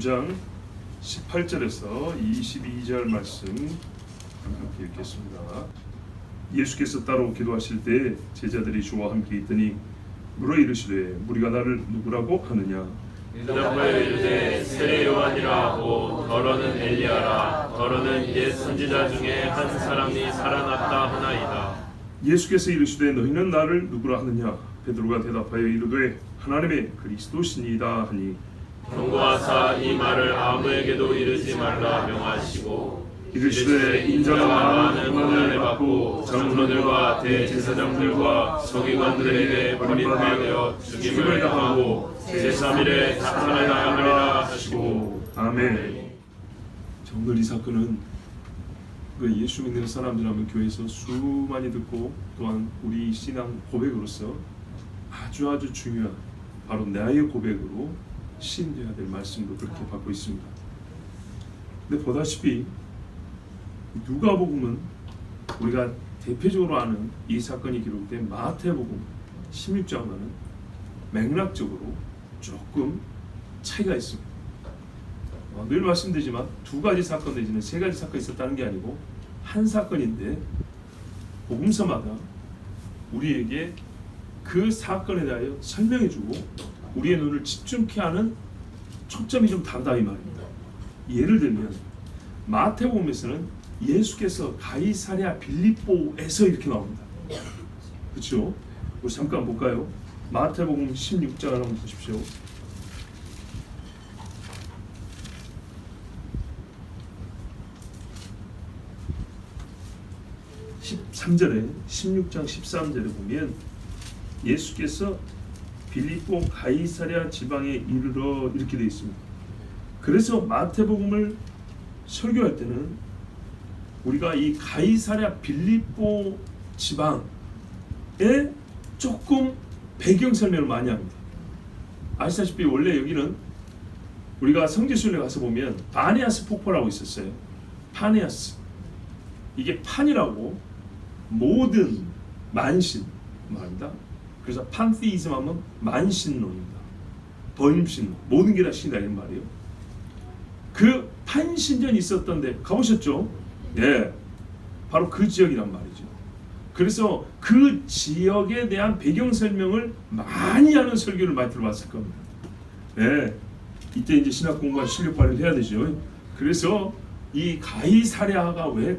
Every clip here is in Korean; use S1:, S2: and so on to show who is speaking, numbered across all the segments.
S1: 장 18절에서 22절 말씀 함께 읽겠습니다. 예수께서 따로 기도하실 때 제자들이 주와 함께 있더니 물어 이르시되 무리가 나를 누구라고 하느냐?
S2: 대답하여 이르되 세례 요한이라 하고 더러는 엘리야라 더러는 옛 선지자 중에 한 사람이 살아났다 하나이다.
S1: 예수께서 이르시되 너희는 나를 누구라 하느냐? 베드로가 대답하여 이르되 하나님의 그리스도시니이다 하니
S2: 경고하사 이 말을 아무에게도 이르지 말라 명하시고
S1: 이르시되 인자가
S2: 많은 고난을 받고 장로들과 대제사장들과 서기관들에게 버림하여 죽임을 당하고 제3일에 살아나야 하리라 하시고
S1: 아멘. 정말 이 사건은 예수 믿는 사람들하면 교회에서 수많이 듣고 또한 우리 신앙 고백으로서 아주 중요한 바로 나의 고백으로 시인되어야 될 말씀도 그렇게 받고 있습니다. 근데 보다시피 누가복음은 우리가 대표적으로 아는 이 사건이 기록된 마태복음 16장과는 맥락적으로 조금 차이가 있습니다. 늘 말씀드리지만 두 가지 사건 내지는 세 가지 사건이 있었다는 게 아니고 한 사건인데 복음서마다 우리에게 그 사건에 대하여 설명해주고 우리의 눈을 집중케 하는 초점이 좀 다르다 이 말입니다. 예를 들면 마태복음에서는 예수께서 가이사랴 빌립보에서 이렇게 나옵니다. 그렇죠? 우리 잠깐 볼까요? 마태복음 16장을 한번 보십시오. 13절에 16장 13절에 보면 예수께서 빌립보 가이사랴 지방에 이르러 이렇게 되어 있습니다. 그래서 마태복음을 설교할 때는 우리가 이 가이사랴 빌립보 지방에 조금 배경 설명을 많이 합니다. 아시다시피 원래 여기는 우리가 성지순례 가서 보면 파네아스 폭포라고 있었어요. 파네아스, 이게 판이라고 모든 만신 말입니다. 그래서 판테이즘 하면 만신론입니다. 번신론, 모든 게 다 신이다 이런 말이에요. 그 판신전이 있었던 데 가보셨죠? 네, 바로 그 지역이란 말이죠. 그래서 그 지역에 대한 배경 설명을 많이 하는 설교를 많이 들어봤을 겁니다. 네, 이때 이제 신학 공부와 실력 발휘를 해야 되죠. 그래서 이 가이사랴가 왜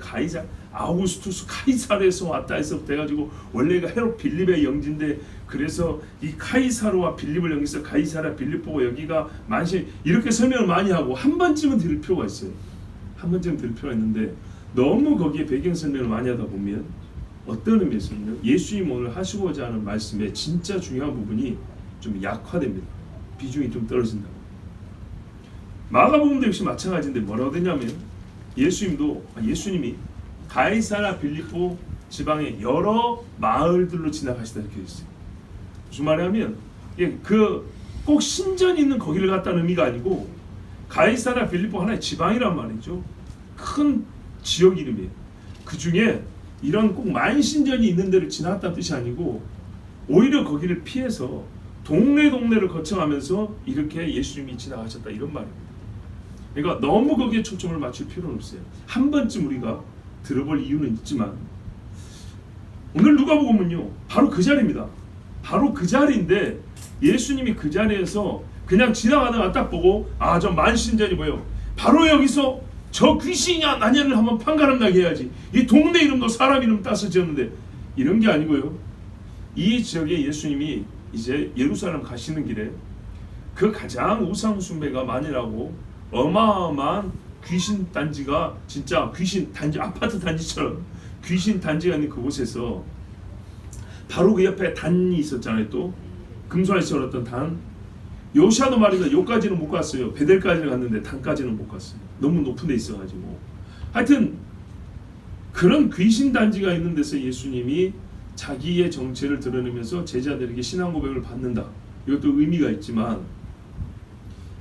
S1: 아우구스투스 카이사르에서 왔다 해서 돼가지고 원래가 헤롯 빌립의 영지인데 그래서 이 카이사르와 빌립을 연결해서 가이사랴 빌립보고 여기가 만신 이렇게 설명을 많이 하고 한 번쯤은 들을 필요가 있어요. 한 번쯤은 들을 필요가 있는데 너무 거기에 배경 설명을 많이 하다 보면 어떤 의미에서는요 예수님 오늘 하시고자 하는 말씀의 진짜 중요한 부분이 좀 약화됩니다. 비중이 좀 떨어진다고. 마가복음도 역시 마찬가지인데 뭐라고 되냐면 예수님이 가이사랴 빌립보 지방의 여러 마을들로 지나가시다 이렇게 있어요. 무슨 말이냐면 꼭 신전이 있는 거기를 갔다는 의미가 아니고 가이사랴 빌립보 하나의 지방이란 말이죠. 큰 지역 이름이에요. 그 중에 이런 꼭 만신전이 있는 데를 지나갔다는 뜻이 아니고 오히려 거기를 피해서 동네를 거쳐가면서 이렇게 예수님이 지나가셨다 이런 말입니다. 그러니까 너무 거기에 초점을 맞출 필요는 없어요. 한 번쯤 우리가 들어볼 이유는 있지만 오늘 누가복음은요 바로 그 자리입니다. 바로 그 자리인데 예수님이 그 자리에서 그냥 지나가다가 딱 보고 저 만신전이 뭐예요? 바로 여기서 저 귀신이냐 나냐를 한번 판가름나게 해야지. 이 동네 이름도 사람 이름 따서 지었는데 이런 게 아니고요. 이 지역에 예수님이 이제 예루살렘 가시는 길에 그 가장 우상 숭배가 많이라고 어마어마한 귀신 단지가 진짜 귀신 단지 아파트 단지처럼 귀신 단지가 있는 그곳에서 바로 그 옆에 단이 있었잖아요. 또 금송아지 세웠던 단. 요시아도 말이다. 요까지는 못 갔어요. 베델까지는 갔는데 단까지는 못 갔어요. 너무 높은 데 있어가지고. 하여튼 그런 귀신 단지가 있는 데서 예수님이 자기의 정체를 드러내면서 제자들에게 신앙 고백을 받는다. 이것도 의미가 있지만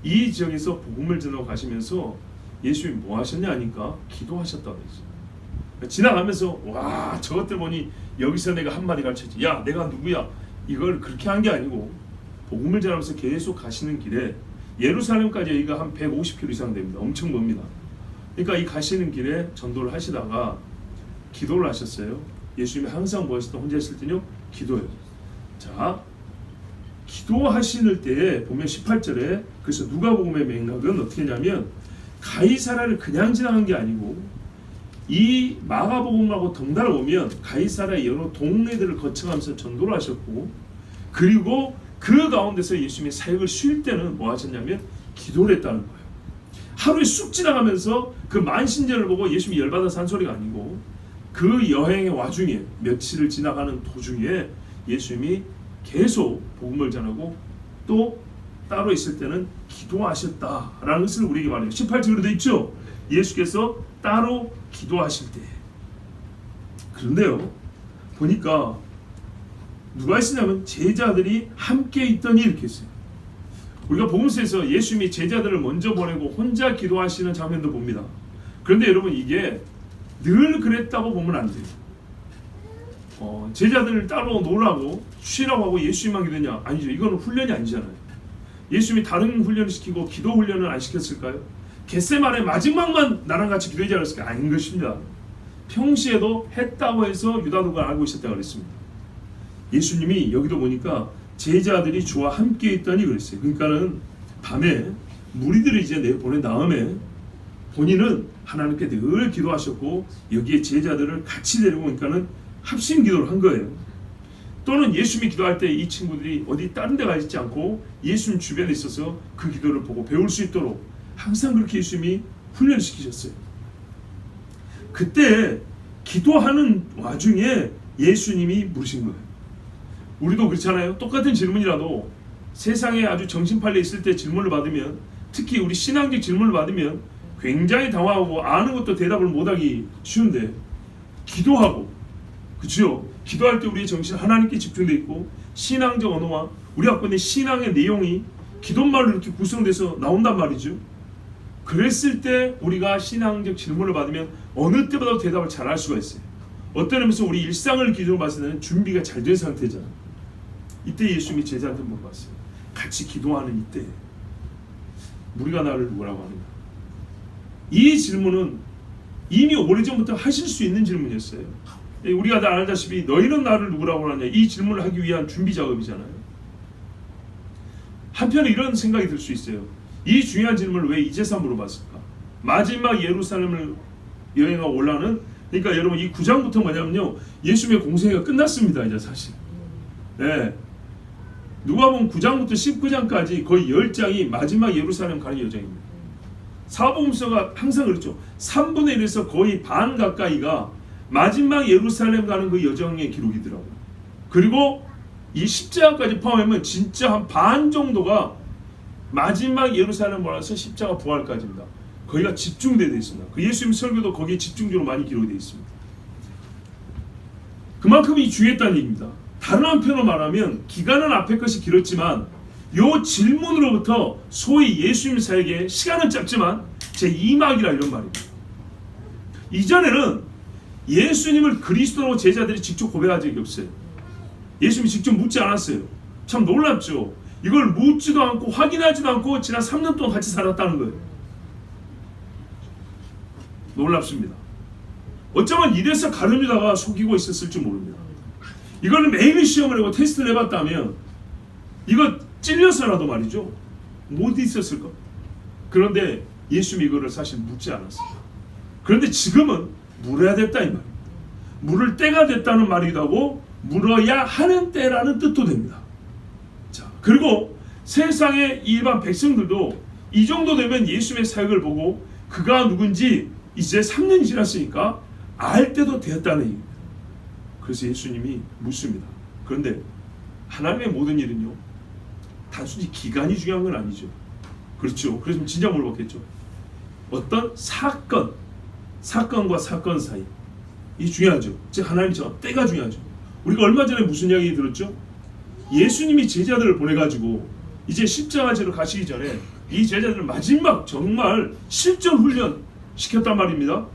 S1: 이 지역에서 복음을 전하고 가시면서 예수님이 뭐 하셨냐 하니까 기도하셨다고 했어요. 지나가면서 와 저것들 보니 여기서 내가 한마디 가르쳤지. 야 내가 누구야. 이걸 그렇게 한 게 아니고 복음을 전하면서 계속 가시는 길에 예루살렘까지 여기가 한 150km 이상 됩니다. 엄청 멉니다. 그러니까 이 가시는 길에 전도를 하시다가 기도를 하셨어요. 예수님이 항상 뭐 하셨던 혼자 있을 때요? 기도해요. 자, 기도하시는 때에 보면 18절에 그래서 누가복음의 맥락은 어떻게 했냐면 가이사라를 그냥 지나간 게 아니고 이 마가복음하고 덩달아 보면 가이사라의 여러 동네들을 거쳐가면서 전도를 하셨고 그리고 그 가운데서 예수님의 사역을 쉴 때는 뭐 하셨냐면 기도를 했다는 거예요. 하루에 쑥 지나가면서 그 만신제를 보고 예수님이 열받아서 한 소리가 아니고 그 여행의 와중에 며칠을 지나가는 도중에 예수님이 계속 복음을 전하고 또 따로 있을 때는 기도하셨다라는 것을 우리에게 말해요. 18절에도 되어 있죠. 예수께서 따로 기도하실 때. 그런데요, 보니까 누가 했으냐면 제자들이 함께 있더니 이렇게 했어요. 우리가 복음서에서 예수님이 제자들을 먼저 보내고 혼자 기도하시는 장면도 봅니다. 그런데 여러분 이게 늘 그랬다고 보면 안 돼요. 제자들을 따로 놀라고 쉬라고 하고 예수님만 기도했냐? 아니죠. 이거는 훈련이 아니잖아요. 예수님이 다른 훈련을 시키고 기도 훈련을 안 시켰을까요? 겟세마네 마지막만 나랑 같이 기도하지 않았을까? 아닌 것입니다. 평시에도 했다고 해서 유다도가 알고 있었다고 그랬습니다. 예수님이 여기도 보니까 제자들이 주와 함께 있더니 그랬어요. 그러니까는 밤에 무리들을 이제 내보낸 다음에 본인은 하나님께 늘 기도하셨고 여기에 제자들을 같이 데리고 오니까는 합심 기도를 한 거예요. 또는 예수님이 기도할 때 이 친구들이 어디 다른 데 가 있지 않고 예수님 주변에 있어서 그 기도를 보고 배울 수 있도록 항상 그렇게 예수님이 훈련시키셨어요. 그때 기도하는 와중에 예수님이 물으신 거예요. 우리도 그렇잖아요. 똑같은 질문이라도 세상에 아주 정신 팔려 있을 때 질문을 받으면 특히 우리 신앙적 질문을 받으면 굉장히 당황하고 아는 것도 대답을 못하기 쉬운데 기도하고 그렇죠? 기도할 때 우리의 정신은 하나님께 집중되어 있고 신앙적 언어와 우리 갖고 있는 신앙의 내용이 기도말로 이렇게 구성돼서 나온단 말이죠. 그랬을 때 우리가 신앙적 질문을 받으면 어느 때보다 대답을 잘 할 수가 있어요. 어떤 의미에서 우리 일상을 기준으로 봤을 때는 준비가 잘 된 상태잖아. 이때 예수님이 제자한테 물어봤어요. 같이 기도하는 이때 우리가 나를 누구라고 하는가? 이 질문은 이미 오래전부터 하실 수 있는 질문이었어요. 우리가 다 알다시피 너희는 나를 누구라고 하느냐 이 질문을 하기 위한 준비 작업이잖아요. 한편에 이런 생각이 들 수 있어요. 이 중요한 질문을 왜 이제서 물어봤을까? 마지막 예루살렘을 여행하고 올라는 그러니까 여러분 이 9장부터 뭐냐면요 예수님의 공생애가 끝났습니다. 이제 사실 네. 누가 보면 9장부터 19장까지 거의 10장이 마지막 예루살렘 가는 여정입니다. 사복음서가 항상 그렇죠. 3분의 1에서 거의 반 가까이가 마지막 예루살렘 가는 그 여정의 기록이더라고요. 그리고 이 십자가까지 포함하면 진짜 한 반 정도가 마지막 예루살렘 몰아서 십자가 부활까지입니다. 거기가 집중되어 있습니다. 그 예수님 설교도 거기에 집중적으로 많이 기록되어 있습니다. 그만큼 이 중요했다는 얘기입니다. 다른 한편으로 말하면 기간은 앞에 것이 길었지만 이 질문으로부터 소위 예수님 사역의 시간은 짧지만 제2막이라 이런 말입니다. 이전에는 예수님을 그리스도로 제자들이 직접 고백한 적이 없어요. 예수님이 직접 묻지 않았어요. 참 놀랍죠. 이걸 묻지도 않고 확인하지도 않고 지난 3년 동안 같이 살았다는 거예요. 놀랍습니다. 어쩌면 이래서 가룟유다가 속이고 있었을지 모릅니다. 이거는 매일 시험을 하고 테스트를 해봤다면 이거 찔려서라도 말이죠. 못 있었을까? 그런데 예수님이 이거를 사실 묻지 않았어요. 그런데 지금은 물어야 됐다 이 말입니다. 물을 때가 됐다는 말이기도 하고 물어야 하는 때라는 뜻도 됩니다. 자, 그리고 세상의 일반 백성들도 이 정도 되면 예수님의 사역을 보고 그가 누군지 이제 3년이 지났으니까 알 때도 되었다는 얘기입니다. 그래서 예수님이 묻습니다. 그런데 하나님의 모든 일은요 단순히 기간이 중요한 건 아니죠. 그렇죠. 그래서 진짜 물어봤겠죠. 어떤 사건과 사건 사이 이 중요하죠. 즉 하나님처럼 때가 중요하죠. 우리가 얼마 전에 무슨 이야기 들었죠? 예수님이 제자들을 보내가지고 이제 십자가지로 가시기 전에 이 제자들을 마지막 정말 실전 훈련 시켰단 말입니다.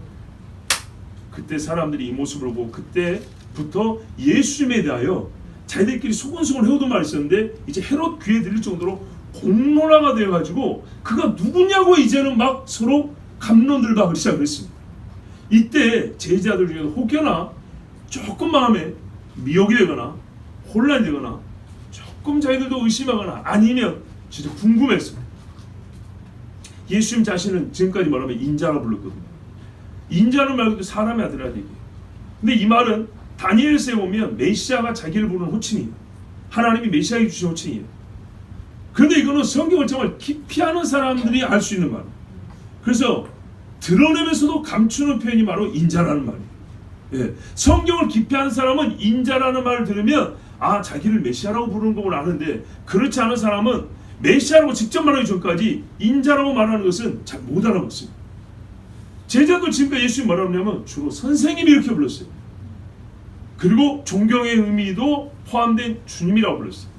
S1: 그때 사람들이 이 모습을 보고 그때부터 예수님에 대하여 자기들끼리 소곤소곤 해오던 말이 있었는데 이제 헤롯 귀에 들릴 정도로 공론화가 되어가지고 그가 누구냐고 이제는 막 서로 갑론들박을 시작했습니다. 이때 제자들 중에 혹여나 조금 마음에 미혹이 되거나 혼란이 되거나 조금 자기들도 의심하거나 아니면 진짜 궁금했습니다. 예수님 자신은 지금까지 말하면 인자라 불렀거든요. 인자는 말 그대로 사람의 아들이라 얘기해요. 근데 이 말은 다니엘서에 보면 메시아가 자기를 부르는 호칭이에요. 하나님이 메시아에게 주신 호칭이에요. 그런데 이거는 성경을 정말 깊이 아는 사람들이 알 수 있는 말이에요. 그래서 드러내면서도 감추는 표현이 바로 인자라는 말이에요. 예. 성경을 깊이 아는 사람은 인자라는 말을 들으면 아, 자기를 메시아라고 부르는 걸 아는데, 그렇지 않은 사람은 메시아라고 직접 말하기 전까지 인자라고 말하는 것은 잘 못 알아먹습니다. 제자도 지금까지 예수님 뭐라고 하냐면 주로 선생님이 이렇게 불렀어요. 그리고 존경의 의미도 포함된 주님이라고 불렀어요.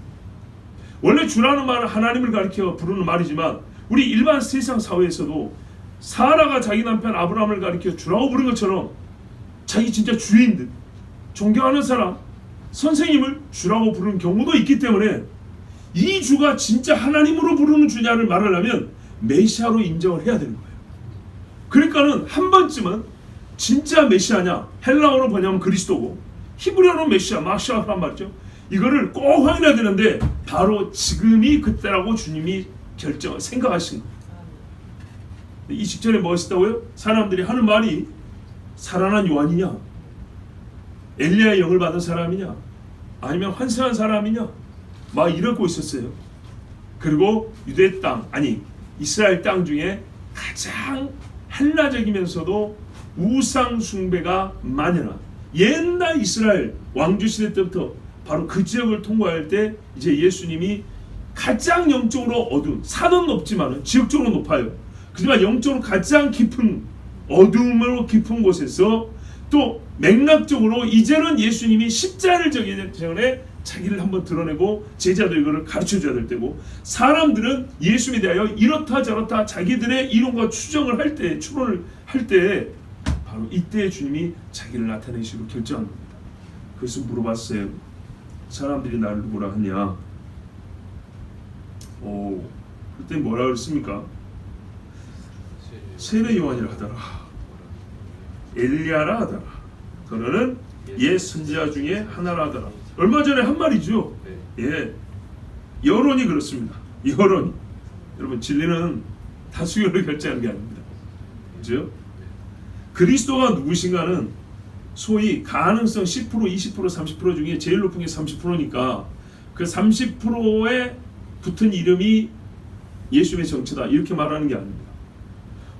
S1: 원래 주라는 말은 하나님을 가리켜 부르는 말이지만 우리 일반 세상 사회에서도 사라가 자기 남편 아브라함을 가리켜 주라고 부른 것처럼 자기 진짜 주인 듯 존경하는 사람, 선생님을 주라고 부르는 경우도 있기 때문에 이 주가 진짜 하나님으로 부르는 주냐를 말하려면 메시아로 인정을 해야 되는 거예요. 그러니까는 한 번쯤은 진짜 메시아냐, 헬라어로 번역하면 그리스도고 히브리어로 메시아, 마시아란 말이죠. 이거를 꼭 확인해야 되는데 바로 지금이 그때라고 주님이 생각하신 거예요. 이 직전에 뭐가 있었다고요? 사람들이 하는 말이 살아난 요한이냐, 엘리야의 영을 받은 사람이냐, 아니면 환생한 사람이냐, 막 이러고 있었어요. 그리고 유대 땅, 아니 이스라엘 땅 중에 가장 헬라적이면서도 우상 숭배가 만연한 옛날 이스라엘 왕조 시대 때부터 바로 그 지역을 통과할 때 이제 예수님이 가장 영적으로 어두운, 산은 높지만 지역적으로 높아요. 그렇지만 영적으로 가장 깊은 어두움으로 깊은 곳에서 또 맥락적으로 이제는 예수님이 십자가를 지기 전에 자기를 한번 드러내고 제자도 이거를 가르쳐줘야 될 때고, 사람들은 예수님에 대하여 이렇다 저렇다 자기들의 이론과 추정을 할 때, 추론을 할 때 바로 이때 주님이 자기를 나타내시기로 결정한 겁니다. 그래서 물어봤어요. 사람들이 나를 누구라 하냐? 그때 뭐라 그랬습니까? 세례 요한이라 하더라, 엘리야라 하더라, 그러는 옛 선지자 중에 하나라 하더라. 얼마 전에 한 말이죠. 예, 여론이 그렇습니다. 여론이. 여러분, 진리는 다수결로 결정하는 게 아닙니다. 그죠? 그리스도가 누구신가는 소위 가능성 10%, 20%, 30% 중에 제일 높은 게 30%니까 그 30%에 붙은 이름이 예수님의 정체다, 이렇게 말하는 게 아닙니다.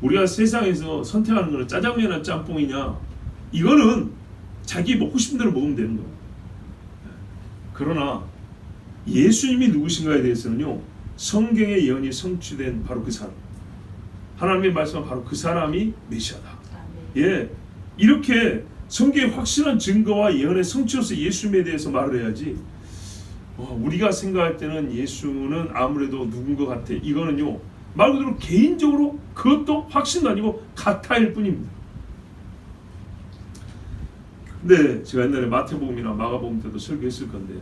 S1: 우리가 세상에서 선택하는 거는 짜장면이나 짬뽕이냐, 이거는 자기 먹고 싶은 대로 먹으면 되는 거예요. 그러나 예수님이 누구신가에 대해서는요, 성경의 예언이 성취된 바로 그 사람, 하나님의 말씀은 바로 그 사람이 메시아다. 예, 이렇게 성경의 확실한 증거와 예언의 성취로서 예수님에 대해서 말을 해야지, 우리가 생각할 때는 예수는 아무래도 누군 것 같아, 이거는요 말 그대로 개인적으로 그것도 확신도 아니고 가타일 뿐입니다. 근데 제가 옛날에 마태복음이나 마가복음 때도 설교했을 건데,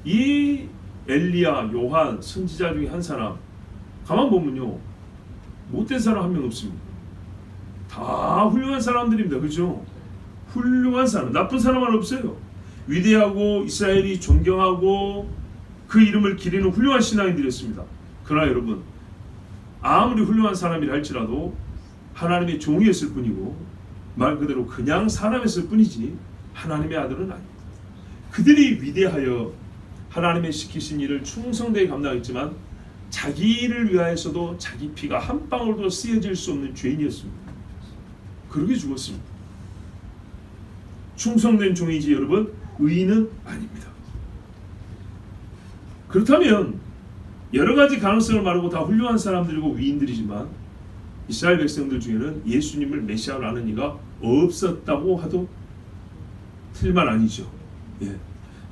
S1: 이 엘리야, 요한, 선지자 중에 한 사람 가만 보면요 못된 사람 한 명 없습니다. 다 훌륭한 사람들입니다. 그렇죠? 훌륭한 사람, 나쁜 사람은 없어요. 위대하고 이스라엘이 존경하고 그 이름을 기리는 훌륭한 신앙인들이었습니다. 그러나 여러분, 아무리 훌륭한 사람이라 할지라도 하나님의 종이었을 뿐이고 말 그대로 그냥 사람이었을 뿐이지 하나님의 아들은 아닙니다. 그들이 위대하여 하나님의 시키신 일을 충성되게 감당했지만 자기를 위하여서도 자기 피가 한 방울도 쓰여질 수 없는 죄인이었습니다. 그렇게 죽었습니다. 충성된 종이지 여러분, 의인은 아닙니다. 그렇다면 여러 가지 가능성을 말하고 다 훌륭한 사람들이고 위인들이지만 이스라엘 백성들 중에는 예수님을 메시아로 아는 이가 없었다고 하도 틀린 말 아니죠. 예.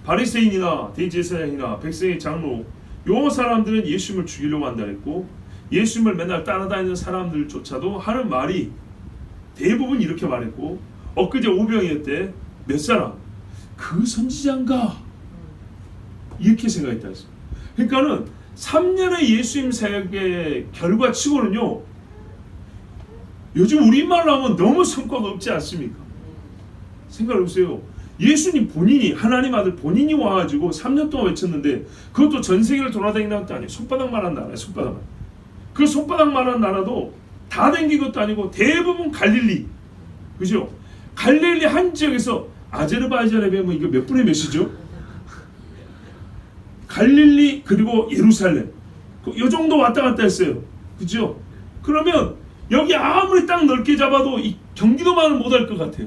S1: 바리새인이나 대제사장이나 백성의 장로, 요 사람들은 예수님을 죽이려고 한다 했고, 예수님을 맨날 따라다니는 사람들조차도 하는 말이 대부분 이렇게 말했고, 엊그제 오병이어 때 몇 사람 그 선지자인가 이렇게 생각했다 했습니다. 그러니까는 3년의 예수님 사역의 결과치고는요, 요즘 우리말로 하면 너무 성과가 없지 않습니까? 생각해보세요. 예수님 본인이, 하나님 아들 본인이 와가지고 3년 동안 외쳤는데, 그것도 전 세계를 돌아다니는 것도 아니에요. 손바닥만한 나라예요. 손바닥만. 그 손바닥만한 나라도 다 댕긴 것도 아니고 대부분 갈릴리, 그죠? 갈릴리 한 지역에서, 아제르바이잔에 이거 몇 분의 몇이죠? 갈릴리 그리고 예루살렘, 요 정도 왔다 갔다 했어요. 그죠? 그러면 여기 아무리 땅 넓게 잡아도 이 경기도만은 못할 것 같아요.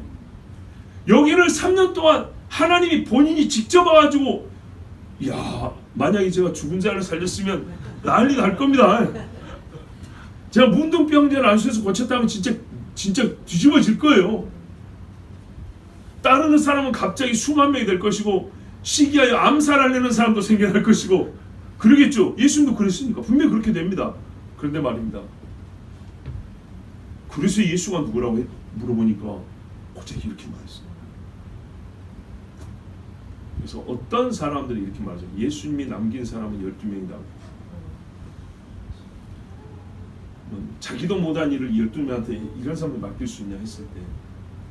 S1: 여기를 3년 동안 하나님이 본인이 직접 와가지고, 야, 만약에 제가 죽은 자를 살렸으면 난리 날 겁니다. 제가 문둥병자를 안수해서 고쳤다면 진짜 뒤집어질 거예요. 따르는 사람은 갑자기 수만 명이 될 것이고, 시기하여 암살하려는 사람도 생겨날 것이고, 그러겠죠. 예수님도 그랬으니까 분명히 그렇게 됩니다. 그런데 말입니다, 그래서 예수가 누구라고 물어보니까 갑자기 이렇게 말했어요. 그래서 어떤 사람들이 이렇게 말하죠. 예수님이 남긴 사람은 12명이다. 자기도 못한 일을 12명한테 이런 사람을 맡길 수 있냐 했을 때,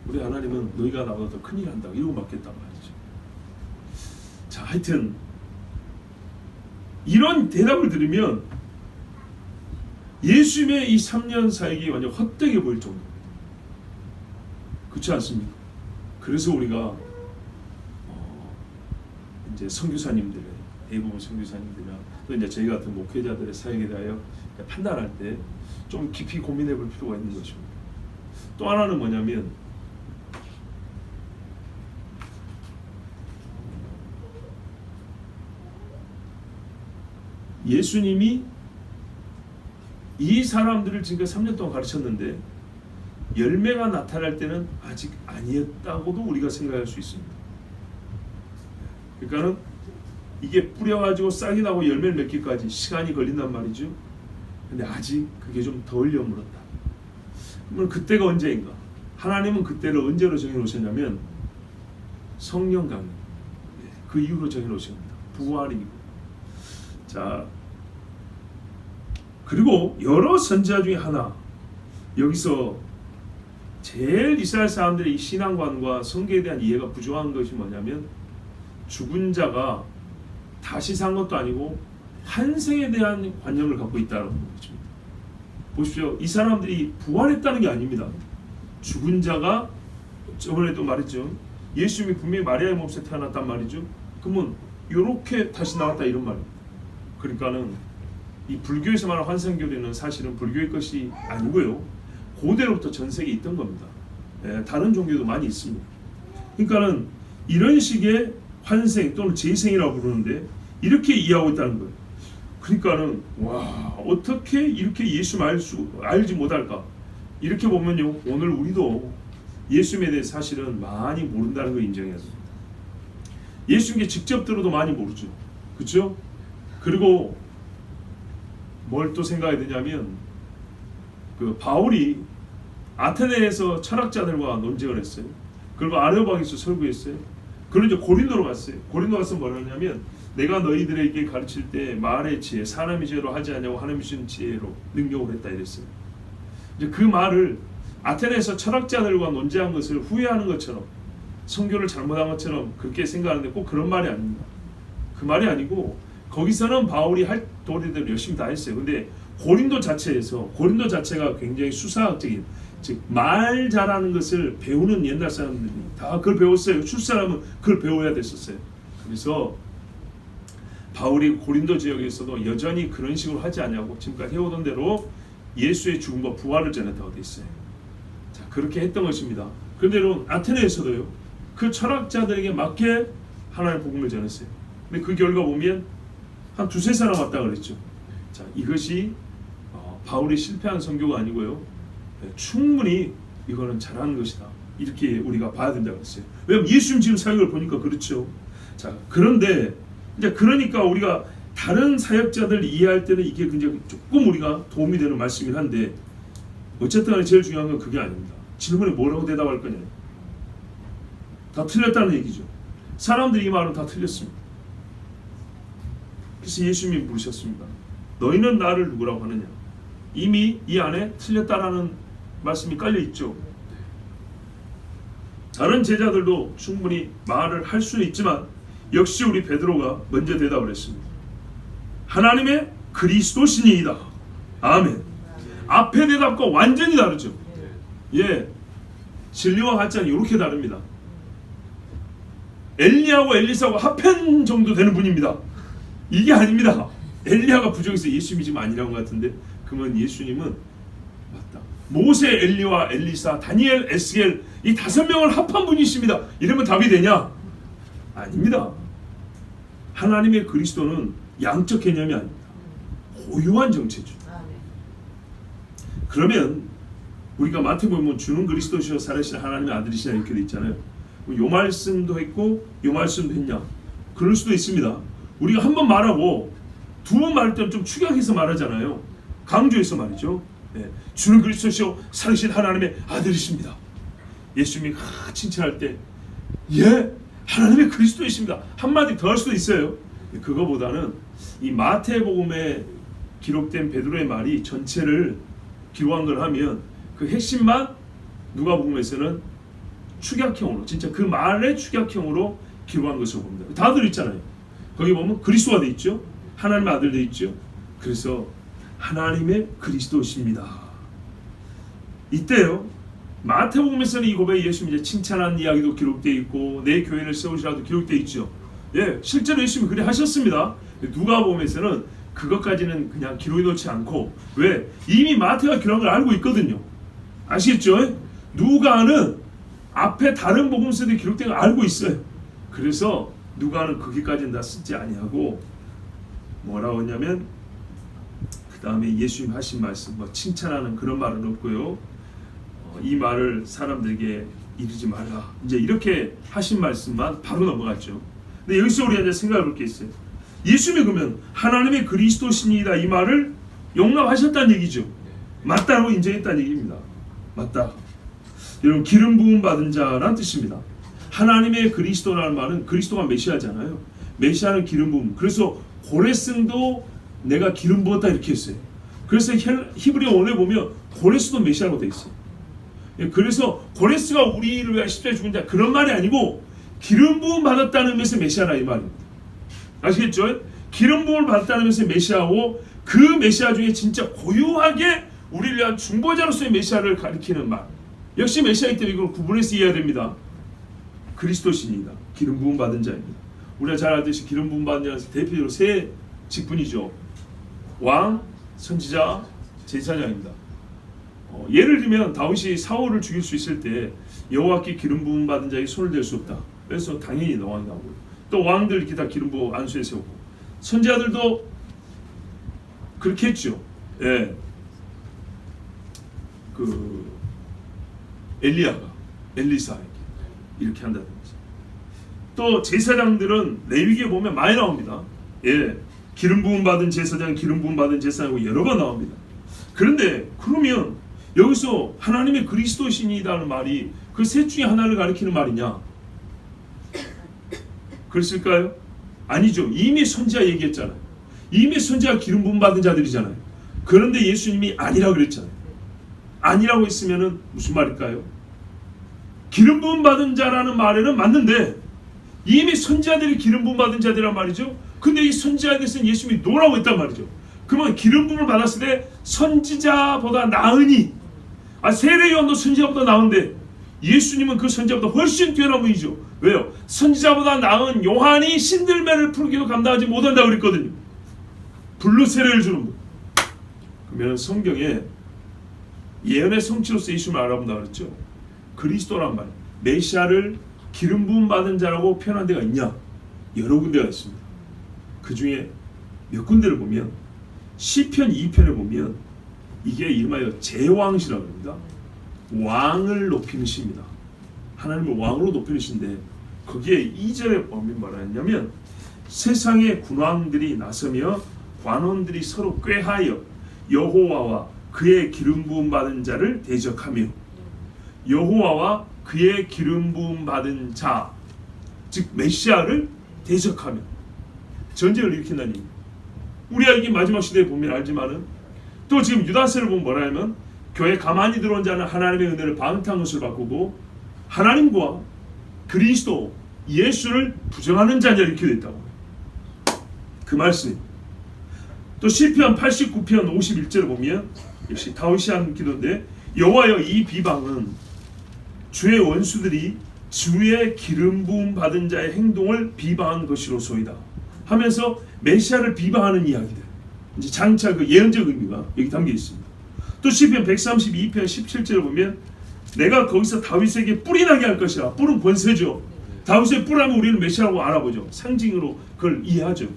S1: 우리 하나님은 너희가 나보다 더 큰일 한다 이러고 맡겠단 말이죠. 자, 하여튼 이런 대답을 들으면 예수님의 이 3년 사역이 완전 헛되게 보일 정도입니다. 그렇지 않습니까? 그래서 우리가 이제 선교사님들의, 대부분 선교사님들이나 또 이제 저희 같은 목회자들의 사역에 대하여 판단할 때 좀 깊이 고민해 볼 필요가 있는 것입니다. 또 하나는 뭐냐면, 예수님이 이 사람들을 지금까지 3년 동안 가르쳤는데 열매가 나타날 때는 아직 아니었다고도 우리가 생각할 수 있습니다. 그러니까는 이게 뿌려가지고 싹이 나고 열매를 맺기까지 시간이 걸린단 말이죠. 근데 아직 그게 좀 덜 여물었다. 그러면 그때가 언제인가? 하나님은 그때를 언제로 정해놓으셨냐면 성령 강림, 그 이후로 정해놓으십니다. 부활이고. 자, 그리고 여러 선지자 중에 하나, 여기서 제일 이스라엘 사람들의 이 신앙관과 성경에 대한 이해가 부족한 것이 뭐냐면, 죽은 자가 다시 산 것도 아니고 환생에 대한 관념을 갖고 있다는 것입니다. 보십시오. 이 사람들이 부활했다는 게 아닙니다. 죽은 자가, 저번에도 말했죠. 예수님이 분명히 마리아의 몸에서 태어났단 말이죠. 그러면 이렇게 다시 나왔다 이런 말입니다. 그러니까는 이 불교에서 말하는 환생교리는 사실은 불교의 것이 아니고요, 고대로부터 전 세계에 있던 겁니다. 다른 종교도 많이 있습니다. 그러니까는 이런 식의 환생 또는 재생이라고 부르는데 이렇게 이해하고 있다는 거예요. 그러니까는 와, 어떻게 이렇게 예수님 알지 못할까? 이렇게 보면요, 오늘 우리도 예수님에 대해 사실은 많이 모른다는 걸 인정해야 됩니다. 예수님께 직접 들어도 많이 모르죠. 그렇죠? 그리고 뭘 또 생각해야 되냐면, 그 바울이 아테네에서 철학자들과 논쟁을 했어요. 그리고 아레오파기에서 설교했어요. 그리고 이제 고린도로 갔어요. 고린도 가서 뭘 하냐면, 내가 너희들에게 가르칠 때 말의 지혜, 사람의 지혜로 하지 않냐고 하나님이 주신 지혜로 능력을 했다 이랬어요. 이제 그 말을 아테네에서 철학자들과 논쟁한 것을 후회하는 것처럼, 성교를 잘못한 것처럼 그렇게 생각하는데 꼭 그런 말이 아닙니다. 그 말이 아니고, 거기서는 바울이 할 도리대로 열심히 다 했어요. 근데 고린도 자체가 굉장히 수사학적인, 즉 말 잘하는 것을 배우는 옛날 사람들이 다 그걸 배웠어요. 출사람은 그걸 배워야 됐었어요. 그래서 바울이 고린도 지역에서도 여전히 그런 식으로 하지 않냐고 지금까지 해오던 대로 예수의 죽음과 부활을 전했다고 돼 있어요. 자, 그렇게 했던 것입니다. 그런데 아테네에서도요, 그 철학자들에게 맞게 하나님의 복음을 전했어요. 근데 그 결과 보면 한 두세 사람 왔다 그랬죠. 자, 이것이 바울이 실패한 선교가 아니고요, 충분히 이거는 잘하는 것이다, 이렇게 우리가 봐야 된다고 했어요. 왜냐면 예수님 지금 사역을 보니까 그렇죠. 자, 그런데 이제 그러니까 우리가 다른 사역자들 이해할 때는 이게 굉장히 조금 우리가 도움이 되는 말씀이긴 한데, 어쨌든 간에 제일 중요한 건 그게 아닙니다. 질문에 뭐라고 대답할 거냐. 다 틀렸다는 얘기죠. 사람들이 이 말은 다 틀렸습니다. 그래서 예수님이 물으셨습니다. 너희는 나를 누구라고 하느냐? 이미 이 안에 틀렸다라는 말씀이 깔려 있죠. 다른 제자들도 충분히 말을 할 수는 있지만 역시 우리 베드로가 먼저 대답을 했습니다. 하나님의 그리스도시니이다. 아멘. 앞에 대답과 완전히 다르죠. 예, 진리와 가짜는 이렇게 다릅니다. 엘리야하고 엘리사하고 합한 정도 되는 분입니다. 이게 아닙니다. 엘리야가 부족해서 예수님이 지금 아니라는 것 같은데, 그러면 예수님은 맞다. 모세, 엘리와 엘리사, 다니엘, 에스겔 이 5명을 합한 분이십니다. 이러면 답이 되냐? 아닙니다. 하나님의 그리스도는 양적 개념이 아닙니다. 고유한 정체죠. 그러면 우리가 마태복음 주는 그리스도시요 살아계신 하나님의 아들이시냐 이렇게 돼 있잖아요. 요 말씀도 했고 요 말씀도 했냐? 그럴 수도 있습니다. 우리가 한 번 말하고 두 번 말할 때는 좀 축약해서 말하잖아요. 강조해서 말이죠. 네. 주는 그리스도시요 살아계신 하나님의 아들이십니다. 예수님이 칭찬할 때 예, 하나님의 그리스도이십니다. 한마디 더 할 수도 있어요. 그거보다는 이 마태복음에 기록된 베드로의 말이 전체를 기록한 걸 하면 그 핵심만 누가복음에서는 축약형으로, 진짜 그 말의 축약형으로 기록한 것으로 봅니다. 다들 있잖아요. 거기 보면 그리스도가 돼 있죠. 하나님의 아들 돼 있죠. 그래서 하나님의 그리스도십니다. 이때요, 마태복음에서는 이 고백에 예수님이 이제 칭찬한 이야기도 기록되어 있고 내 교회를 세우시라도 기록되어 있죠. 예, 실제로 예수님이 그래 하셨습니다. 누가복음에서는 그것까지는 그냥 기록해 놓지 않고, 왜? 이미 마태가 기록한 걸 알고 있거든요. 아시겠죠? 누가는 앞에 다른 복음서들이 기록된 걸 알고 있어요. 그래서 누가는 거기까지는 다 쓰지 아니하고 뭐라고 했냐면, 그 다음에 예수님 하신 말씀, 뭐 칭찬하는 그런 말은 없고요. 이 말을 사람들에게 이르지 말라. 이제 이렇게 하신 말씀만 바로 넘어갔죠. 근데 여기서 우리가 이제 생각해 볼 게 있어요. 예수님이 그러면 하나님의 그리스도시니이다 이 말을 용납하셨다는 얘기죠. 맞다고 인정했다는 얘기입니다. 맞다. 여러분, 기름 부음 받은 자란 뜻입니다. 하나님의 그리스도라는 말은 그리스도가 메시아잖아요. 메시아는 기름 부음. 그래서 고레스도 내가 기름 부었다 이렇게 했어요. 그래서 히브리어 원에 보면 고레스도 메시아라고 되어 있어요. 그래서 고레스가 우리를 위하여 십자가에 죽은 자, 그런 말이 아니고 기름 부음 받았다는 의미에서 메시아라 이 말입니다. 아시겠죠? 기름 부음을 받았다는 의미에서 메시아고, 그 메시아 중에 진짜 고유하게 우리를 위한 중보자로서의 메시아를 가리키는 말, 역시 메시아이기 때문에 이걸 구분해서 이해해야 됩니다. 그리스도신이다. 기름 부음 받은 자입니다. 우리가 잘 알듯이 기름 부음 받은 자는 대표적으로 세 직분이죠. 왕, 선지자, 제사장입니다. 예를 들면 다윗이 사울을 죽일 수 있을 때 여호와께 기름 부음 받은 자에게 손을 댈 수 없다. 그래서 당연히 왕이 나오고, 또 왕들 이렇게 다 기름 부어 안수에 세우고, 선지자들도 그렇게 했죠. 예. 그 엘리야가 엘리사에게 이렇게 한다든지, 또 제사장들은 레위기에 보면 많이 나옵니다. 예. 기름 부음 받은 제사장, 기름 부음 받은 제사장이고 여러 번 나옵니다. 그런데 그러면 여기서 하나님의 그리스도신이라는 말이 그 셋 중에 하나를 가리키는 말이냐? 그랬을까요? 아니죠. 이미 선지자 얘기했잖아요. 이미 선지자 기름 부음 받은 자들이잖아요. 그런데 예수님이 아니라고 그랬잖아요. 아니라고 했으면은 무슨 말일까요? 기름 부음 받은 자라는 말에는 맞는데 이미 선지자들이 기름 부음 받은 자들이란 말이죠. 근데 이 선지자에 대해서는 예수님이 노라고 했단 말이죠. 그러면 기름 부음을 받았을 때 선지자보다 나으니, 세례 요한도 선지자보다 나은데 예수님은 그 선지자보다 훨씬 뛰어난 분이죠. 왜요? 선지자보다 나은 요한이 신들매를 풀기도 감당하지 못한다고 그랬거든요. 불로 세례를 주는 분. 그러면 성경에 예언의 성취로서 예수님을 알아본다고 그랬죠. 그리스도란 말, 메시아를 기름 부음 받은 자라고 표현한 데가 있냐? 여러 군데가 있습니다. 그 중에 몇 군데를 보면 시편 2편을 보면 이게 이름하여 제왕시라고 합니다. 왕을 높이는 시입니다. 하나님을 왕으로 높이는 시인데, 거기에 2절에 보면 뭐라 했냐면, 세상의 군왕들이 나서며 관원들이 서로 꾀하여 여호와와 그의 기름 부음 받은 자를 대적하며, 여호와와 그의 기름 부음 받은 자, 즉 메시아를 대적하며 전쟁을 일으킨다니. 우리가 이 마지막 시대에 보면 알지만은 또 지금 유다서를 보면 뭐라 하면 교회 가만히 들어온 자는 하나님의 은혜를 방탕한 것을 바꾸고 하나님과 그리스도 예수를 부정하는 자냐 이렇게 됐다고. 그 말씀. 또 시편 89편 51절을 보면 역시 다윗이 한 기도인데 여호와여 이 비방은 주의 원수들이 주의 기름 부음 받은 자의 행동을 비방한 것이로소이다 하면서 메시아를 비방하는 이야기들. 이제 장차 그 예언적 의미가 여기 담겨 있습니다. 또 시편 132편 17절을 보면 내가 거기서 다윗에게 뿔이 나게 할 것이라. 뿔은 권세죠. 다윗의 뿔하면 우리는 메시아라고 알아보죠. 상징으로 그걸 이해하죠.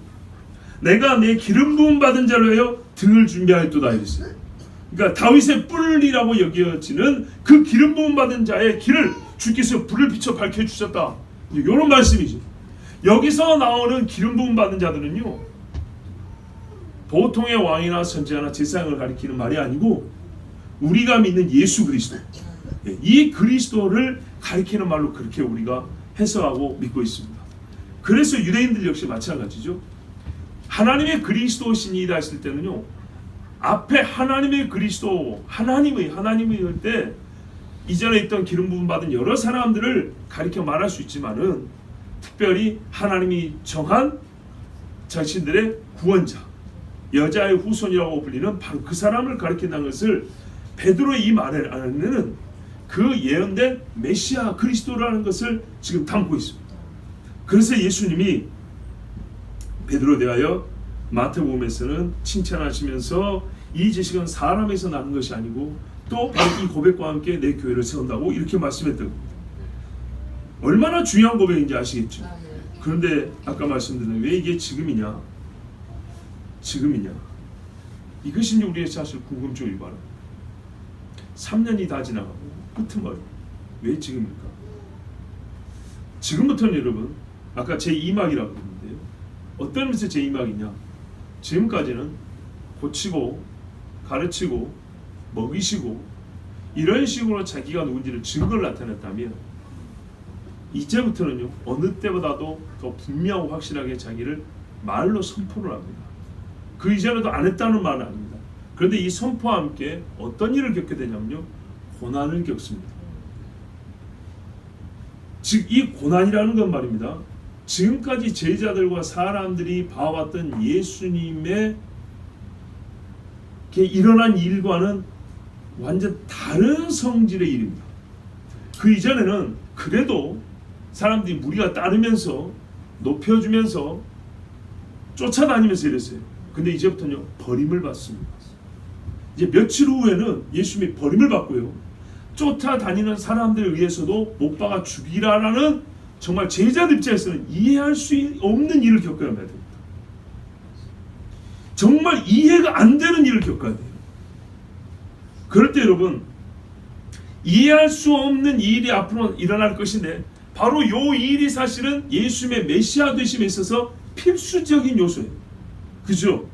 S1: 내가 내 기름 부음 받은 자를 위하여 등을 준비하였도다 이랬어요. 그러니까 다윗의 뿔이라고 여겨지는 그 기름 부음 받은 자의 길을 주께서 불을 비춰 밝혀주셨다. 이런 말씀이죠. 여기서 나오는 기름 부음 받은 자들은요, 보통의 왕이나 선지자나 제사장을 가리키는 말이 아니고 우리가 믿는 예수 그리스도, 이 그리스도를 가리키는 말로 그렇게 우리가 해석하고 믿고 있습니다. 그래서 유대인들 역시 마찬가지죠. 하나님의 그리스도신이다 했을 때는요, 앞에 하나님의 그리스도, 하나님의 할 때 이전에 있던 기름 부음 받은 여러 사람들을 가리켜 말할 수 있지만은 특별히 하나님이 정한 자신들의 구원자, 여자의 후손이라고 불리는 바로 그 사람을 가리킨다는 것을 베드로의 이 말 안에는 그 예언된 메시아 그리스도라는 것을 지금 담고 있습니다. 그래서 예수님이 베드로에 대하여 마태복음에서는 칭찬하시면서 이 지식은 사람에서 나는 것이 아니고 또 바로 이 고백과 함께 내 교회를 세운다고 이렇게 말씀했던 겁니다. 얼마나 중요한 고백인지 아시겠죠? 그런데 아까 말씀드린 왜 이게 지금이냐? 이것이 우리의 사실 궁금증이 바로 3년이 다 지나가고 끄트머리 왜 지금일까? 지금부터는 여러분 아까 제2막이라고 그러는데요. 어떤 의미에서 제2막이냐? 지금까지는 고치고 가르치고 먹이시고 이런 식으로 자기가 누군지를 증거를 나타냈다면 이제부터는요 어느 때보다도 더 분명하고 확실하게 자기를 말로 선포를 합니다. 그 이전에도 안 했다는 말은 아닙니다. 그런데 이 선포와 함께 어떤 일을 겪게 되냐면요 고난을 겪습니다. 즉 이 고난이라는 건 말입니다. 지금까지 제자들과 사람들이 봐왔던 예수님의 일어난 일과는 완전 다른 성질의 일입니다. 그 이전에는 그래도 사람들이 무리가 따르면서 높여주면서 쫓아다니면서 이랬어요. 근데 이제부터는요 버림을 받습니다. 이제 며칠 후에는 예수님이 버림을 받고요 쫓아다니는 사람들에 의해서도 못 박아 죽이라라는 정말 제자들 입장에서는 이해할 수 없는 일을 겪어야 됩니다. 정말 이해가 안 되는 일을 겪어야 돼요. 그럴 때 여러분 이해할 수 없는 일이 앞으로 일어날 것인데 바로 이 일이 사실은 예수님의 메시아 되심에 있어서 필수적인 요소예요. 그죠?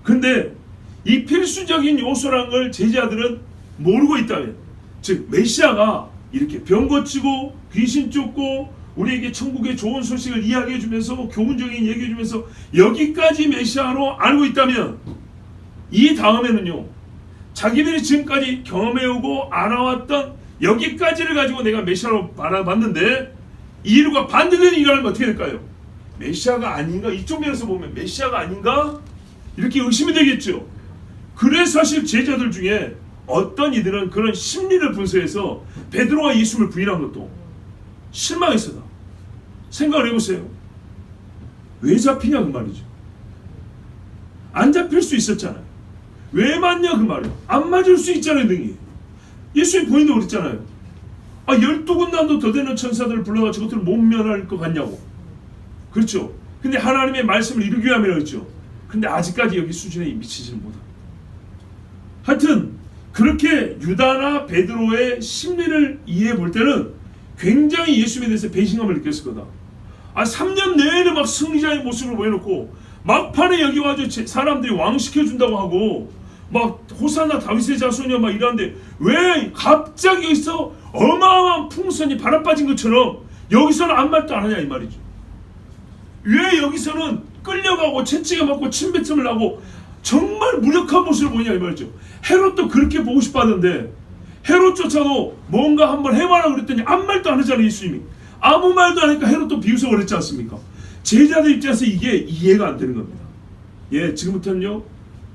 S1: 근데 이 필수적인 요소란 걸 제자들은 모르고 있다면, 즉 메시아가 이렇게 병 고치고 귀신 쫓고 우리에게 천국의 좋은 소식을 이야기해주면서 교훈적인 얘기해주면서 여기까지 메시아로 알고 있다면 이 다음에는요 자기들이 지금까지 경험해오고 알아왔던 여기까지를 가지고 내가 메시아로 바라봤는데 이 일과 반대되는 일을 하면 어떻게 될까요? 메시아가 아닌가? 이쪽 면에서 보면 메시아가 아닌가? 이렇게 의심이 되겠죠. 그래서 사실 제자들 중에 어떤 이들은 그런 심리를 분석해서 베드로가 예수님을 부인한 것도 실망했어다. 생각을 해보세요. 왜 잡히냐 그 말이죠. 안 잡힐 수 있었잖아요. 왜 맞냐 그 말이에요. 안 맞을 수 있잖아요 등이. 예수님 본인도 그랬잖아요. 12군단도 더 되는 천사들을 불러가 저것들을 못 면할 것 같냐고. 그렇죠. 근데 하나님의 말씀을 이루기 위함이라고 했죠. 근데 아직까지 여기 수준에 미치지는 못합니다. 하여튼 그렇게 유다나 베드로의 심리를 이해해 볼 때는 굉장히 예수님에 대해서 배신감을 느꼈을 거다. 3년 내내 막 승리자의 모습을 보여놓고 막판에 여기 와서 사람들이 왕 시켜준다고 하고 막 호산나 다윗의 자손이야 막 이러는데 왜 갑자기 여기서 어마어마한 풍선이 바람 빠진 것처럼 여기서는 아무 말도 안 하냐 이 말이죠. 왜 여기서는 끌려가고 채찍에 맞고 침뱉음을 하고 정말 무력한 모습을 보냐 이 말이죠. 헤롯도 그렇게 보고 싶었는데 헤롯조차도 뭔가 한번 해봐라 그랬더니 아무 말도 안 하잖아요. 예수님이 아무 말도 안 하니까 헤롯도 비웃어 버렸지 않습니까? 제자들 입장에서 이게 이해가 안 되는 겁니다. 예, 지금부터는요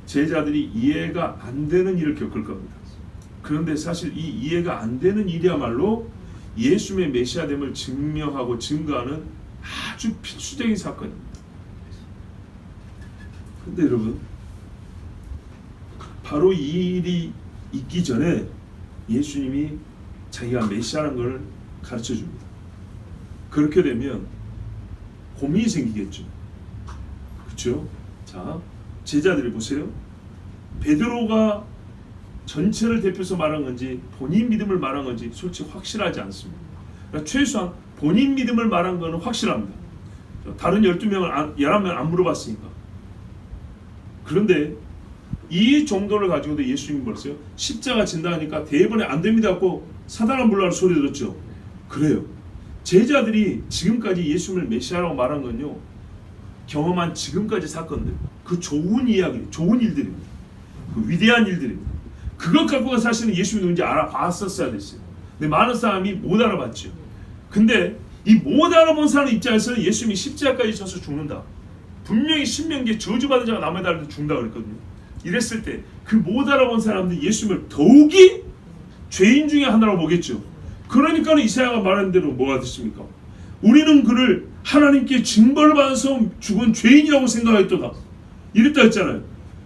S1: 제자들이 이해가 안 되는 일을 겪을 겁니다. 그런데 사실 이 이해가 안 되는 일이야말로 예수님의 메시아됨을 증명하고 증거하는 아주 필수적인 사건입니다. 근데 여러분, 바로 이 일이 있기 전에 예수님이 자기가 메시아라는 걸 가르쳐 줍니다. 그렇게 되면 고민이 생기겠죠. 그렇죠? 자, 제자들이 보세요. 베드로가 전체를 대표해서 말한 건지 본인 믿음을 말한 건지 솔직히 확실하지 않습니다. 그러니까 최소한 본인 믿음을 말한 거는 확실합니다. 다른 12명을 11명 안 물어봤으니까. 그런데 이 정도를 가지고도 예수님이 뭐랬어요? 십자가 진다 하니까 대번에 안 됩니다 하고 사단을 물라는 소리 들었죠. 그래요. 제자들이 지금까지 예수님을 메시아라고 말한 건요, 경험한 지금까지 사건들, 그 좋은 이야기, 좋은 일들입니다. 그 위대한 일들입니다. 그것 갖고가 사실은 예수님이 누군지 알아봤었어야 됐어요. 근데 많은 사람이 못 알아봤죠. 근데 이 못 알아본 사람 입장에서는 예수님이 십자가까지 져서 죽는다, 분명히 신명기에 저주받은 자가 남의 달에 죽는다 그랬거든요. 이랬을 때 그 못 알아본 사람들이 예수님을 더욱이 죄인 중에 하나라고 보겠죠. 그러니까 이사야가 말한 대로 뭐가 됐습니까? 우리는 그를 하나님께 징벌을 받아서 죽은 죄인이라고 생각했도다, 이랬다 했잖아요.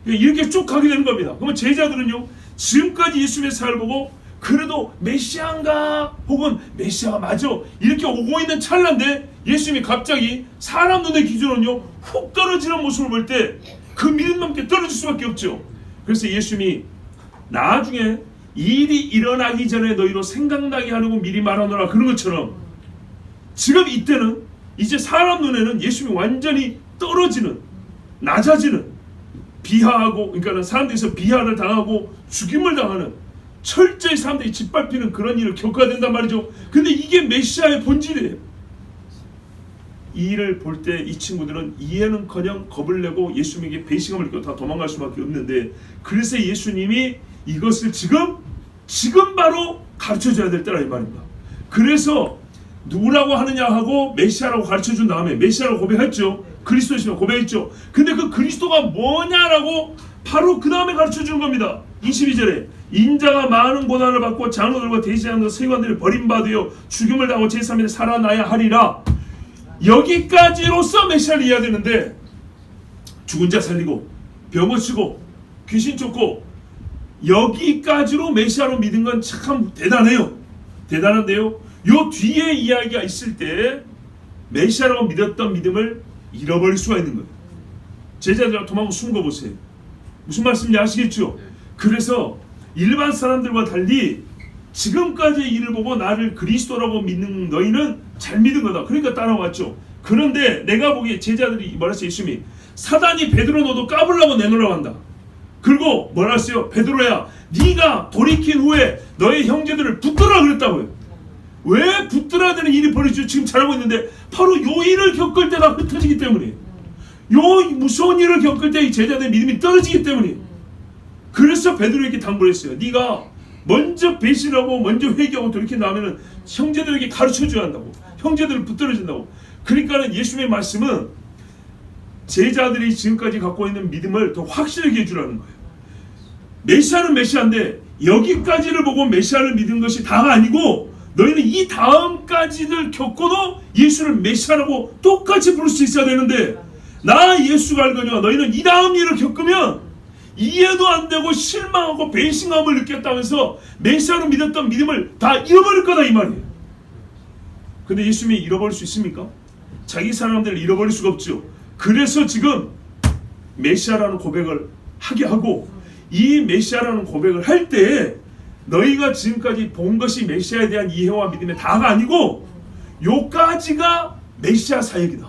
S1: 이렇게 쭉 가게 되는 겁니다. 그러면 제자들은요, 지금까지 예수님의 사역을 보고 그래도 메시아인가 혹은 메시아가 맞아 이렇게 오고 있는 찰나인데 예수님이 갑자기 사람 눈의 기준으로는요 훅 떨어지는 모습을 볼 때 그 믿음 넘게 떨어질 수밖에 없죠. 그래서 예수님이 나중에 일이 일어나기 전에 너희로 생각나게 하려고 미리 말하노라 그런 것처럼 지금 이때는 이제 사람 눈에는 예수님이 완전히 떨어지는, 낮아지는, 비하하고, 그러니까 사람들에서 비하를 당하고 죽임을 당하는, 철저히 사람들이 짓밟히는 그런 일을 겪어야 된단 말이죠. 근데 이게 메시아의 본질이에요. 이 일을 볼 때 이 친구들은 이해는커녕 겁을 내고 예수님에게 배신감을 느끼고 다 도망갈 수밖에 없는데, 그래서 예수님이 이것을 지금 바로 가르쳐줘야 될 때라 이 말입니다. 그래서 누구라고 하느냐 하고 메시아라고 가르쳐준 다음에 메시아라고 고백했죠. 그리스도시면 고백했죠. 근데 그 그리스도가 뭐냐라고 바로 그 다음에 가르쳐주는 겁니다. 22절에 인자가 많은 고난을 받고 장로들과 대제사장과 서기관들이 버림받으여 죽임을 당하고 제3일에 살아나야 하리라. 여기까지로서 메시아를 이해해야 되는데 죽은 자 살리고 병 고치고 귀신 쫓고 여기까지로 메시아로 믿은 건 참 대단해요. 대단한데요, 요 뒤에 이야기가 있을 때 메시아라고 믿었던 믿음을 잃어버릴 수가 있는 거예요. 제자들하고 도망고 숨은 거 보세요. 무슨 말씀인지 아시겠죠? 그래서 일반 사람들과 달리 지금까지의 일을 보고 나를 그리스도라고 믿는 너희는 잘 믿은 거다, 그러니까 따라왔죠. 그런데 내가 보기에 제자들이 뭐라 했어요? 예수님이 사단이 베드로 너도 까불라고 내놓으라고 한다. 그리고 뭐라 했어요? 베드로야, 네가 돌이킨 후에 너의 형제들을 붙들라 그랬다고요. 왜 붙들어야 되는 일이 벌어지죠? 지금 잘하고 있는데 바로 요 일을 겪을 때가 흩어지기 때문에, 요 무서운 일을 겪을 때 이 제자들의 믿음이 떨어지기 때문에. 그래서 베드로에게 당부를 했어요. 네가 먼저 배신하고 먼저 회개하고 돌이킨 다음에는 형제들에게 가르쳐줘야 한다고, 형제들을 붙들어준다고. 그러니까는 예수님의 말씀은 제자들이 지금까지 갖고 있는 믿음을 더 확실하게 해주라는 거예요. 메시아는 메시아인데 여기까지를 보고 메시아를 믿은 것이 다가 아니고 너희는 이 다음까지를 겪고도 예수를 메시아라고 똑같이 부를 수 있어야 되는데, 나 예수가 알거니와 너희는 이 다음 일을 겪으면 이해도 안 되고 실망하고 배신감을 느꼈다면서 메시아로 믿었던 믿음을 다 잃어버릴 거다 이 말이에요. 근데 예수님이 잃어버릴 수 있습니까? 자기 사람들을 잃어버릴 수가 없죠. 그래서 지금 메시아라는 고백을 하게 하고, 이 메시아라는 고백을 할 때 너희가 지금까지 본 것이 메시아에 대한 이해와 믿음의 다가 아니고 요까지가 메시아 사역이다.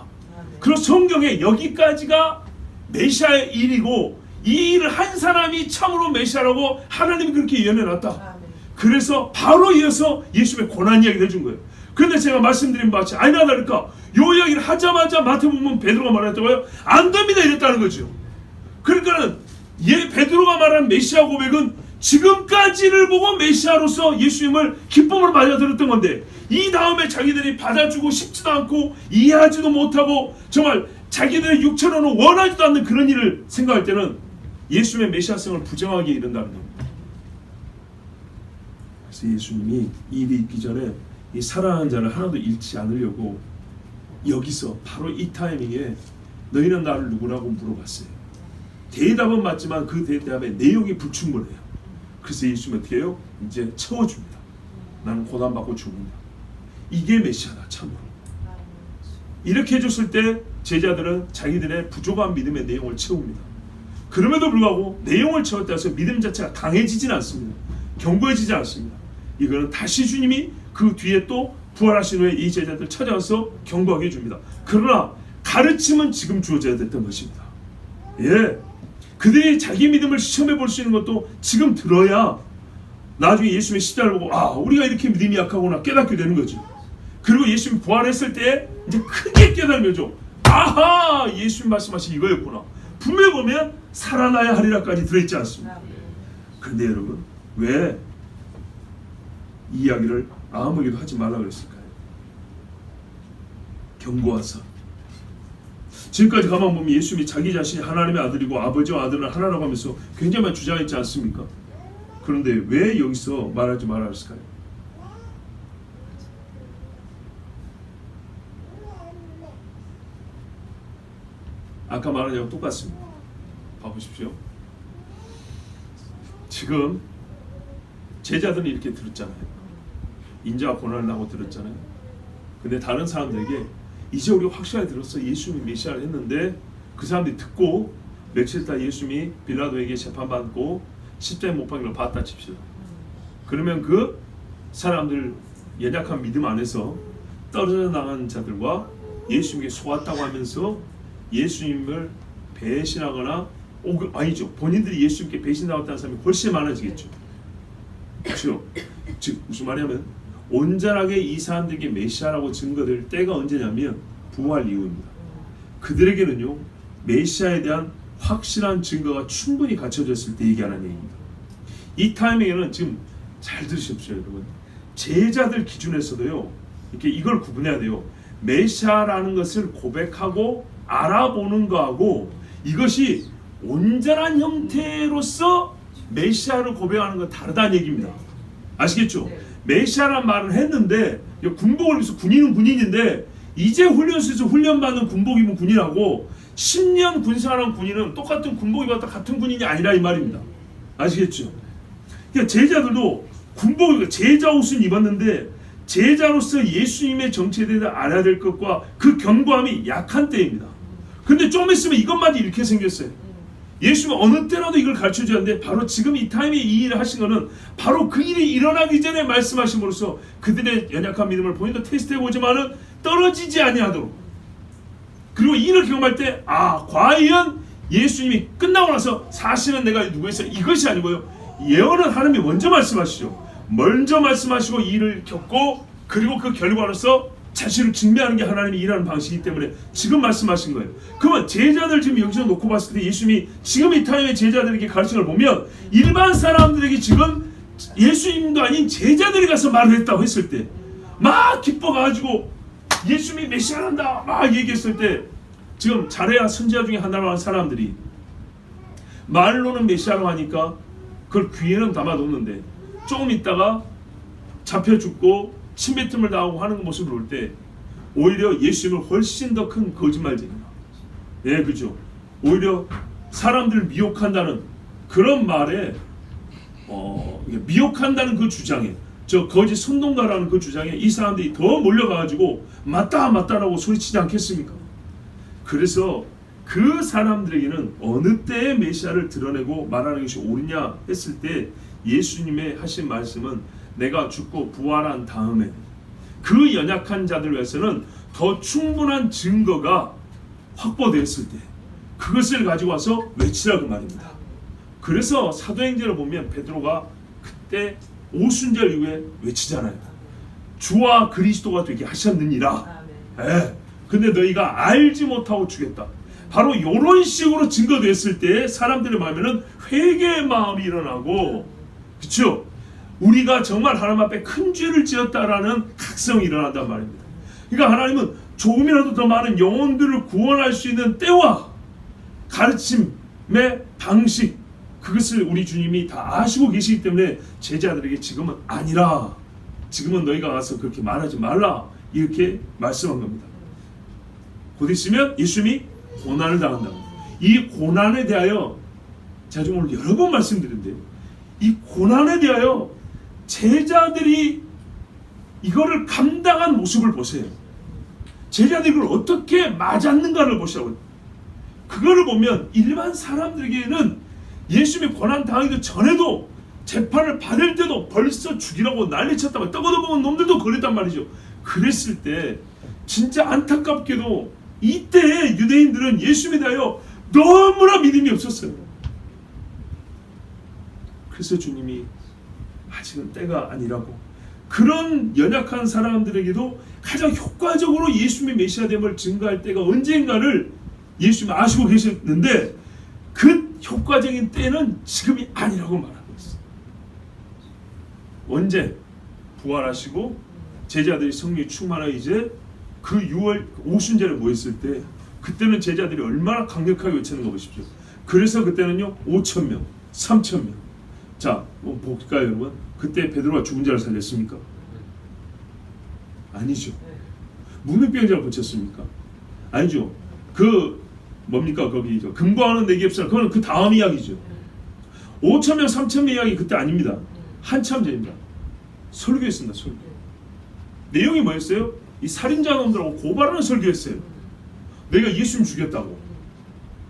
S1: 그래서 성경에 여기까지가 메시아의 일이고 이 일을 한 사람이 참으로 메시아라고 하나님이 그렇게 예언해놨다. 그래서 바로 이어서 예수님의 고난 이야기를 해준 거예요. 그런데 제가 말씀드린 바같이 아니나 다를까 요 이야기를 하자마자 마태복음 베드로가 말했다고요? 안 됩니다 이랬다는 거죠. 그러니까는 베드로가 말한 메시아 고백은 지금까지를 보고 메시아로서 예수님을 기쁨으로 받아들였던 건데, 이 다음에 자기들이 받아주고 싶지도 않고 이해하지도 못하고 정말 자기들의 육체로는 원하지도 않는 그런 일을 생각할 때는 예수님의 메시아성을 부정하기에 이른다는 겁니다. 그래서 예수님이 이 일이 있기 전에 이 사랑하는 자를 하나도 잃지 않으려고 여기서 바로 이 타이밍에 너희는 나를 누구라고 물어봤어요. 대답은 맞지만 그 대답의 내용이 불충분해요. 그래서 예수님은 어떻게 해요? 이제 채워줍니다. 나는 고난받고 죽는다. 이게 메시아다 참으로. 이렇게 해줬을 때 제자들은 자기들의 부족한 믿음의 내용을 채웁니다. 그럼에도 불구하고 내용을 채웠다 해서 믿음 자체가 강해지지는 않습니다. 견고해지지 않습니다. 이거는 다시 주님이 그 뒤에 또 부활하신 후에 이 제자들 찾아와서 경고하게 해줍니다. 그러나 가르침은 지금 주어져야 됐던 것입니다. 예, 그들이 자기 믿음을 시험해 볼 수 있는 것도 지금 들어야 나중에 예수님의 십자가를 보고 우리가 이렇게 믿음이 약하구나 깨닫게 되는 거죠. 그리고 예수님 부활했을 때 이제 크게 깨달은 거죠. 아하, 예수님 말씀하신 이거였구나. 분명히 보면 살아나야 하리라까지 들어있지 않습니다. 그런데 여러분, 왜 이 이야기를 아무에게도 하지 말라 그랬을까요? 경고하사. 지금까지 가만 보면 예수님이 자기 자신이 하나님의 아들이고 아버지와 아들은 하나라고 하면서 굉장히 많이 주장했지 않습니까? 그런데 왜 여기서 말하지 말라 그랬을까요? 아까 말한 얘기랑 똑같습니다. 봐보십시오. 지금 제자들은 이렇게 들었잖아요. 인자와 고난을 나고 들었잖아요. 근데 다른 사람들에게 이제 우리 확실하게 들었어. 예수님이 메시아를 했는데 그 사람들이 듣고 며칠 있다 예수님이 빌라도에게 재판받고 십자가에 못 박힌 걸 봤다 칩시다. 그러면 그 사람들 연약한 믿음 안에서 떨어져 나간 자들과 예수님에게 속았다고 하면서 예수님을 배신하거나 아니죠. 본인들이 예수님께 배신당했다는 사람이 훨씬 많아지겠죠. 그렇죠? 즉 무슨 말이냐면 온전하게 이 사람들에게 메시아라고 증거될 때가 언제냐면 부활 이후입니다. 그들에게는요 메시아에 대한 확실한 증거가 충분히 갖춰졌을 때 얘기하는 얘기입니다. 이 타이밍에는 지금 잘 들으십시오 여러분. 제자들 기준에서도요 이렇게 이걸 구분해야 돼요. 메시아라는 것을 고백하고 알아보는 거하고 이것이 온전한 형태로서 메시아를 고백하는 건 다르다는 얘기입니다. 아시겠죠? 메시아란 말을 했는데 군복을 입어서 군인은 군인인데 이제 훈련소에서 훈련받는 군복이면 군인하고 10년 군생활한 군인은 똑같은 군복 입었다 같은 군인이 아니라 이 말입니다. 아시겠죠? 그러니까 제자들도 군복을 제자 옷은 입었는데 제자로서 예수님의 정체에 대해서 알아야 될 것과 그 견고함이 약한 때입니다. 근데 좀 있으면 이것마저 이렇게 생겼어요. 예수님은 어느 때라도 이걸 가르쳐주었는데 바로 지금 이 타임에 이 일을 하신 것은 바로 그 일이 일어나기 전에 말씀하심으로써 그들의 연약한 믿음을 본인도 테스트해보지만은 떨어지지 아니하도록, 그리고 이 일을 경험할 때 과연 예수님이 끝나고 나서 사실은 내가 누구였어 이것이 아니고요 예언은 하나님이 먼저 말씀하시죠. 먼저 말씀하시고 이 일을 겪고 그리고 그 결과로서 자신을 증명하는 게 하나님이 일하는 방식이기 때문에 지금 말씀하신 거예요. 그러면 제자들 지금 여기서 놓고 봤을 때 예수님이 지금 이 타임에 제자들에게 가르침을 보면 일반 사람들에게 지금 예수님도 아닌 제자들이 가서 말을 했다고 했을 때 막 기뻐가지고 예수님이 메시아란다 막 얘기했을 때 지금 자레야 선지자 중에 하나로 하는 사람들이 말로는 메시아로 하니까 그걸 귀에는 담아놓는데 조금 있다가 잡혀 죽고 침뱉음을 당하고 하는 모습을 볼 때 오히려 예수님을 훨씬 더 큰 거짓말쟁이다. 예, 그죠. 오히려 사람들을 미혹한다는 그런 말에 미혹한다는 그 주장에 저 거짓 선동가라는 그 주장에 이 사람들이 더 몰려가가지고 맞다라고 소리치지 않겠습니까? 그래서 그 사람들에게는 어느 때에 메시아를 드러내고 말하는 것이 옳으냐 했을 때 예수님의 하신 말씀은 내가 죽고 부활한 다음에 그 연약한 자들 위해서는 더 충분한 증거가 확보되었을 때 그것을 가지고 와서 외치라고 말입니다. 그래서 사도행전을 보면 베드로가 그때 오순절 이후에 외치잖아요. 주와 그리스도가 되게 하셨느니라. 예. 근데 너희가 알지 못하고 죽였다. 바로 이런 식으로 증거됐을 때 사람들의 마음에는 회개의 마음이 일어나고, 그렇죠? 우리가 정말 하나님 앞에 큰 죄를 지었다라는 각성이 일어난단 말입니다. 그러니까 하나님은 조금이라도 더 많은 영혼들을 구원할 수 있는 때와 가르침의 방식, 그것을 우리 주님이 다 아시고 계시기 때문에 제자들에게 지금은 아니라, 지금은 너희가 가서 그렇게 말하지 말라, 이렇게 말씀한 겁니다. 곧 있으면 예수님이 고난을 당한다고. 이 고난에 대하여 제가 좀 오늘 여러 번 말씀드렸는데요, 이 고난에 대하여 제자들이 이거를 감당한 모습을 보세요. 제자들이 이걸 어떻게 맞았는가를 보시라고요. 그거를 보면 일반 사람들에게는 예수님이 고난 당하기도 전에도 재판을 받을 때도 벌써 죽이라고 난리쳤다고 떠걷어먹은 놈들도 그랬단 말이죠. 그랬을 때 진짜 안타깝게도 이때 유대인들은 예수님에 대하여 너무나 믿음이 없었어요. 그래서 주님이 아직은 때가 아니라고, 그런 연약한 사람들에게도 가장 효과적으로 예수님의 메시아됨을 증거할 때가 언젠가를 예수님이 아시고 계셨는데, 그 효과적인 때는 지금이 아니라고 말하고 있어요. 언제? 부활하시고 제자들이 성령이 충만하여 이제 그 6월 오순절에 모였을 때, 그때는 제자들이 얼마나 강력하게 외치는 거 보십시오. 그래서 그때는요 5,000명, 3,000명. 자, 볼까요 여러분? 그때 베드로가 죽은 자를 살렸습니까? 아니죠. 문둥병자를 고쳤습니까? 아니죠. 그 뭡니까 거기 금광하는 내기업사, 그거는 그 다음 이야기죠. 5,000명, 3,000명 이야기 그때 아닙니다. 한참 전입니다. 설교했습니다. 설교. 내용이 뭐였어요? 이 살인자 놈들하고 고발하는 설교했어요. 내가 예수님 죽였다고.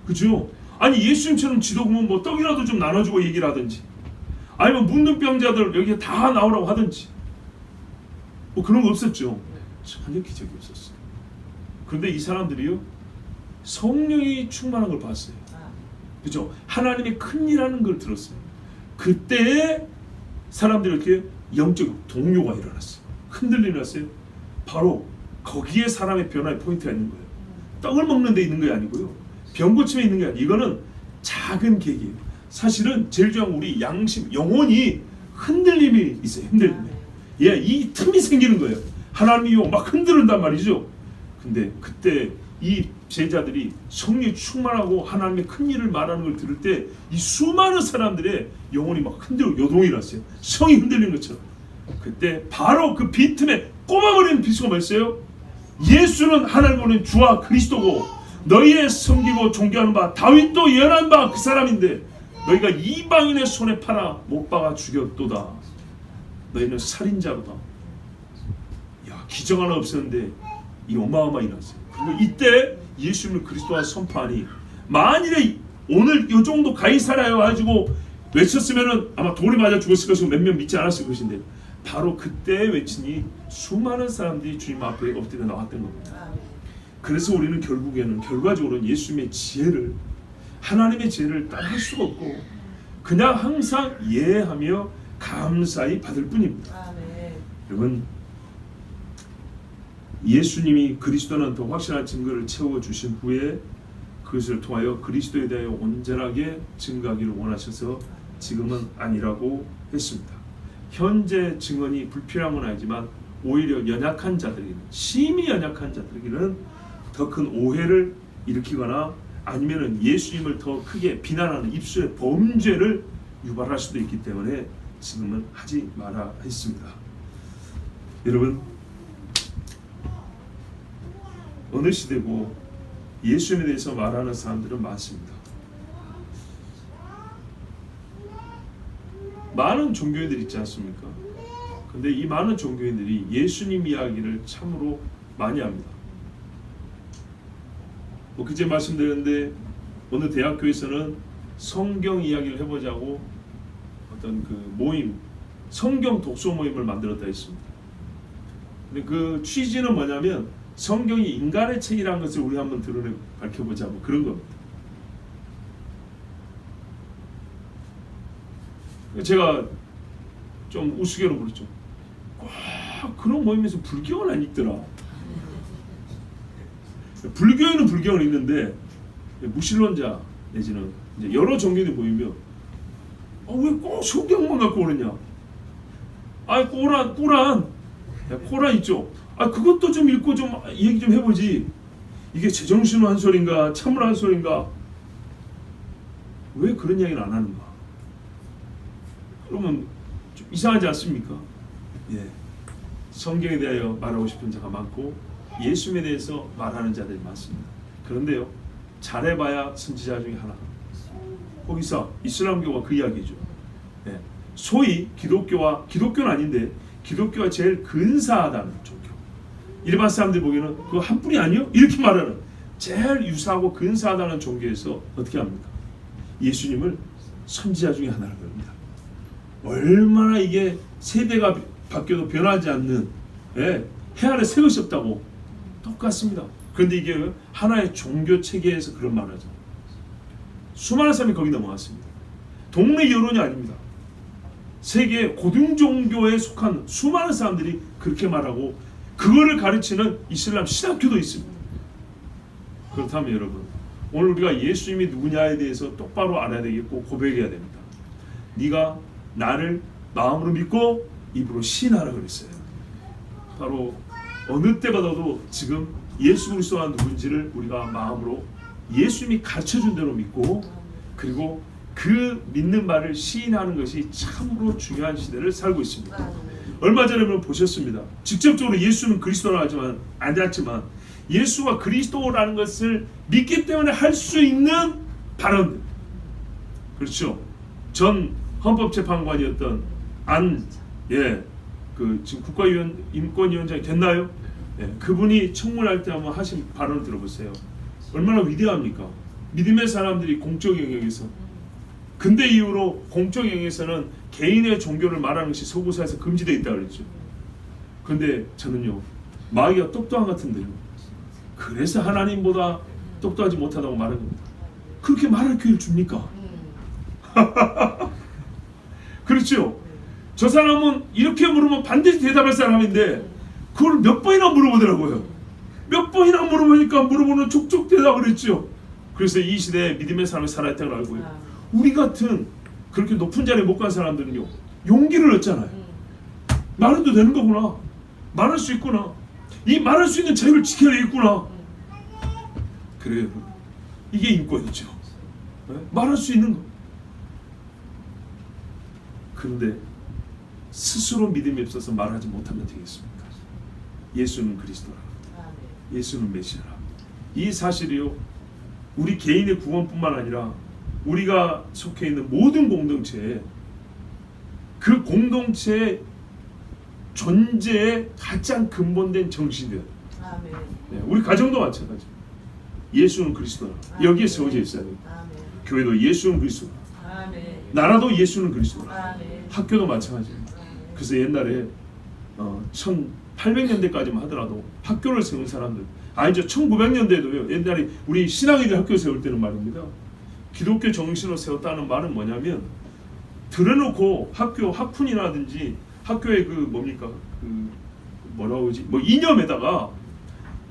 S1: 그죠? 아니 예수님처럼 지도구면 뭐 떡이라도 좀 나눠주고 얘기를 하든지, 아니면 문둥병자들 여기에 다 나오라고 하든지, 뭐 그런 거 없었죠. 전혀 기적이 없었어요. 그런데 이 사람들이요 성령이 충만한 걸 봤어요. 그죠? 하나님의 큰 일하는 걸 들었어요. 그때 사람들이 이렇게 영적 동요가 일어났어요. 흔들림이 났어요. 바로 거기에 사람의 변화의 포인트가 있는 거예요. 떡을 먹는 데 있는 게 아니고요, 병 고침에 있는 게 아니에요. 이거는 작은 계기예요. 사실은 제일 중요한 우리 양심, 영혼이 흔들림이 있어요. 흔들림이. 예, 이 틈이 생기는 거예요. 하나님이 막 흔들은단 말이죠. 근데 그때 이 제자들이 성령이 충만하고 하나님의 큰 일을 말하는 걸 들을 때 이 수많은 사람들의 영혼이 막 흔들고 요동이 났어요. 성이 흔들리는 것처럼. 그때 바로 그 빈틈에 꼽아버리는 비수가 뭐였어요? 예수는 하나님 보낸 주와 그리스도고 너희의 섬기고 존경하는 바 다윗도 예언한 바 그 사람인데 너희가 이방인의 손에 팔아 못 박아 죽였도다. 너희는 살인자로다. 야, 기적 하나 없었는데 이 어마어마하게 일어났어요. 그리고 이때 예수님을 그리스도와 선포하니, 만일에 오늘 이 정도 가이사라에 와가지고 외쳤으면은 아마 돌이 맞아 죽었을 것이고 몇 명 믿지 않았을 것인데, 바로 그때 외치니 수많은 사람들이 주님 앞에 엎드려 나왔던 겁니다. 그래서 우리는 결과적으로는 예수님의 지혜를, 하나님의 지혜를 따를 수가 없고 그냥 항상 예하며 감사히 받을 뿐입니다. 여러분, 예수님이 그리스도는 더 확실한 증거를 채워주신 후에 그것을 통하여 그리스도에 대하여 온전하게 증거하기를 원하셔서 지금은 아니라고 했습니다. 현재 증언이 불필요한 건 아니지만 오히려 연약한 자들에게는, 심히 연약한 자들에게는 더 큰 오해를 일으키거나 아니면은 예수님을 더 크게 비난하는 입술의 범죄를 유발할 수도 있기 때문에 지금은 하지 마라 했습니다. 여러분, 어느 시대고 예수님에 대해서 말하는 사람들은 많습니다. 많은 종교인들이 있지 않습니까? 근데 이 많은 종교인들이 예수님 이야기를 참으로 많이 합니다. 그제 말씀드렸는데 어느 대학교에서는 성경 이야기를 해보자고 어떤 그 모임, 성경 독서 모임을 만들었다 했습니다. 근데 그 취지는 뭐냐면 성경이 인간의 책이라는 것을 우리 한번 밝혀보자, 뭐 그런 겁니다. 제가 좀 우스개로 그랬죠. 꼭 그런 모임에서 불경은 안 읽더라. 불교에는 불교는 있는데 무신론자 내지는 이제 여러 종교들이 보이면 왜 꼭 성경만 갖고 오느냐? 코란 있죠. 그것도 좀 읽고 좀 얘기 좀 해보지. 이게 제정신으로 한 소린가 참으로 한 소린가? 왜 그런 이야기를 안 하는가? 그러면 좀 이상하지 않습니까? 예. 성경에 대하여 말하고 싶은 자가 많고 예수님에 대해서 말하는 자들이 많습니다. 그런데요, 잘해봐야 선지자 중에 하나. 거기서 이슬람교가 그 이야기죠. 예. 소위 기독교는 아닌데 기독교가 제일 근사하다는 종교. 일반 사람들이 보기에는 그거 한 뿌리 아니요? 이렇게 말하는 제일 유사하고 근사하다는 종교에서 어떻게 합니까? 예수님을 선지자 중에 하나라고 합니다. 얼마나 이게 세대가 바뀌어도 변하지 않는, 해 아래 새 것이 없다고 똑같습니다. 그런데 이게 하나의 종교 체계에서 그런 말을 하죠. 수많은 사람이 거기 넘어갔습니다. 동네 여론이 아닙니다. 세계 고등 종교에 속한 수많은 사람들이 그렇게 말하고 그거를 가르치는 이슬람 신학교도 있습니다. 그렇다면 여러분, 오늘 우리가 예수님이 누구냐에 대해서 똑바로 알아야 되겠고 고백해야 됩니다. 네가 나를 마음으로 믿고 입으로 시인하라 그랬어요. 바로 어느 때보다도 지금 예수 그리스도가 누군지를 우리가 마음으로 예수님이 가르쳐준 대로 믿고, 그리고 그 믿는 말을 시인하는 것이 참으로 중요한 시대를 살고 있습니다. 얼마 전에 보셨습니다. 직접적으로 예수는 그리스도라 하지만 않았지만 예수가 그리스도라는 것을 믿기 때문에 할 수 있는 발언들, 그렇죠. 전 헌법재판관이었던 지금 인권위원장이 됐나요? 그분이 청문할 때 한번 하신 발언을 들어보세요. 얼마나 위대합니까? 믿음의 사람들이 공적 영역에서, 근대 이후로 공적 영역에서는 개인의 종교를 말하는 것이 서구사에서 금지되어 있다고 그랬죠. 근데 저는요, 마귀가 똑똑한 것 같은데요, 그래서 하나님보다 똑똑하지 못하다고 말하는 겁니다. 그렇게 말할 기회를 줍니까? 그렇죠. 저 사람은 이렇게 물으면 반드시 대답할 사람인데 그걸 몇 번이나 물어보더라고요. 몇 번이나 물어보니까 물어보는 족족 대답을 했죠. 그래서 이 시대에 믿음의 사람이 살아있다는 걸 알고요. 우리 같은 그렇게 높은 자리에 못 간 사람들은요, 용기를 얻잖아요. 말해도 되는 거구나. 말할 수 있구나. 이 말할 수 있는 자유를 지켜야겠구나. 그래요. 이게 인권이죠. 말할 수 있는 거. 그런데 스스로 믿음이 없어서 말하지 못하면 되겠습니까? 예수는 그리스도라. 예수는 메시아라. 이 사실이요, 우리 개인의 구원뿐만 아니라 우리가 속해 있는 모든 공동체에, 그 공동체의 존재의 가장 근본된 정신이에요. 우리 가정도 마찬가지. 예수는 그리스도라. 여기에 세워져 있어야 돼요. 교회도 예수는 그리스도라. 나라도 예수는 그리스도라. 학교도 마찬가지입니다. 그래서 옛날에 1800년대까지만 하더라도 학교를 세운 사람들, 아니죠, 1900년대에도요. 옛날에 우리 신앙인들 학교 세울 때는 말입니다, 기독교 정신으로 세웠다는 말은 뭐냐면, 들어놓고 학교 학훈이라든지 학교의 이념에다가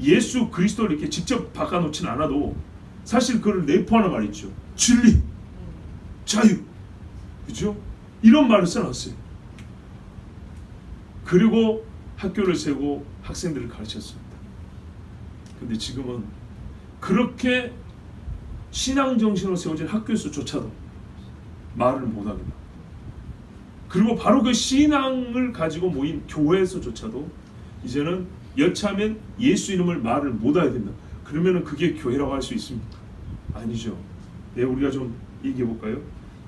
S1: 예수 그리스도를 이렇게 직접 바꿔놓진 않아도 사실 그걸 내포하는 말이 있죠. 진리, 자유, 그죠? 이런 말을 써놨어요. 그리고 학교를 세우고 학생들을 가르쳤습니다. 근데 지금은 그렇게 신앙 정신으로 세워진 학교에서조차도 말을 못합니다. 그리고 바로 그 신앙을 가지고 모인 교회에서조차도 이제는 여차하면 예수 이름을 말을 못해야 된다. 그러면은 그게 교회라고 할 수 있습니까? 아니죠. 네, 우리가 좀 얘기해 볼까요?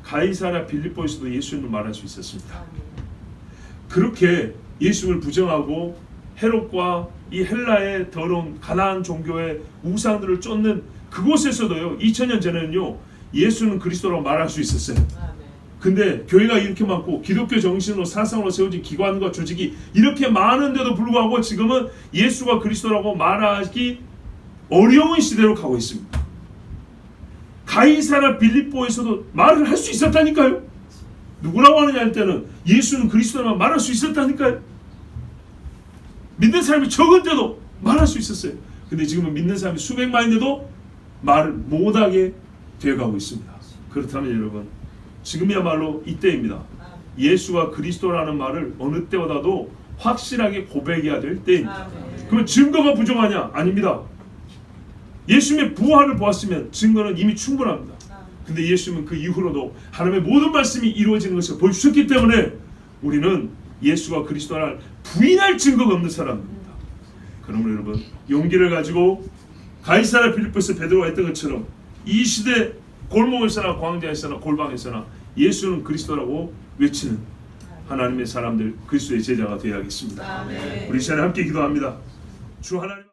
S1: 가이사랴 빌립보에서도 예수 이름을 말할 수 있었습니다. 그렇게 예수를 부정하고 헤롯과 이 헬라의 더러운 가나안 종교의 우상들을 쫓는 그곳에서도요, 2000년 전에는요, 예수는 그리스도라고 말할 수 있었어요. 근데 교회가 이렇게 많고 기독교 정신으로 사상으로 세워진 기관과 조직이 이렇게 많은데도 불구하고 지금은 예수가 그리스도라고 말하기 어려운 시대로 가고 있습니다. 가이사랴 빌립보에서도 말을 할 수 있었다니까요. 누구라고 하느냐 할 때는 예수는 그리스도라고 말할 수 있었다니까요. 믿는 사람이 적을 때도 말할 수 있었어요. 근데 지금은 믿는 사람이 수백만인데도 말을 못하게 되어가고 있습니다. 그렇다면 여러분, 지금이야말로 이때입니다. 예수가 그리스도라는 말을 어느 때보다도 확실하게 고백해야 될 때입니다. 그러면 증거가 부족하냐? 아닙니다. 예수님의 부활을 보았으면 증거는 이미 충분합니다. 근데 예수님은 그 이후로도 하나님의 모든 말씀이 이루어지는 것을 보여주셨기 때문에 우리는 예수가 그리스도를 부인할 증거가 없는 사람입니다. 그러므로 여러분, 용기를 가지고 가이사랴 빌립보에서 베드로가 했던 것처럼 이 시대 골목에서나 광장에서나 골방에서나 예수는 그리스도라고 외치는 하나님의 사람들, 그리스도의 제자가 되어야겠습니다. 우리 시간에 함께 기도합니다. 주 하나님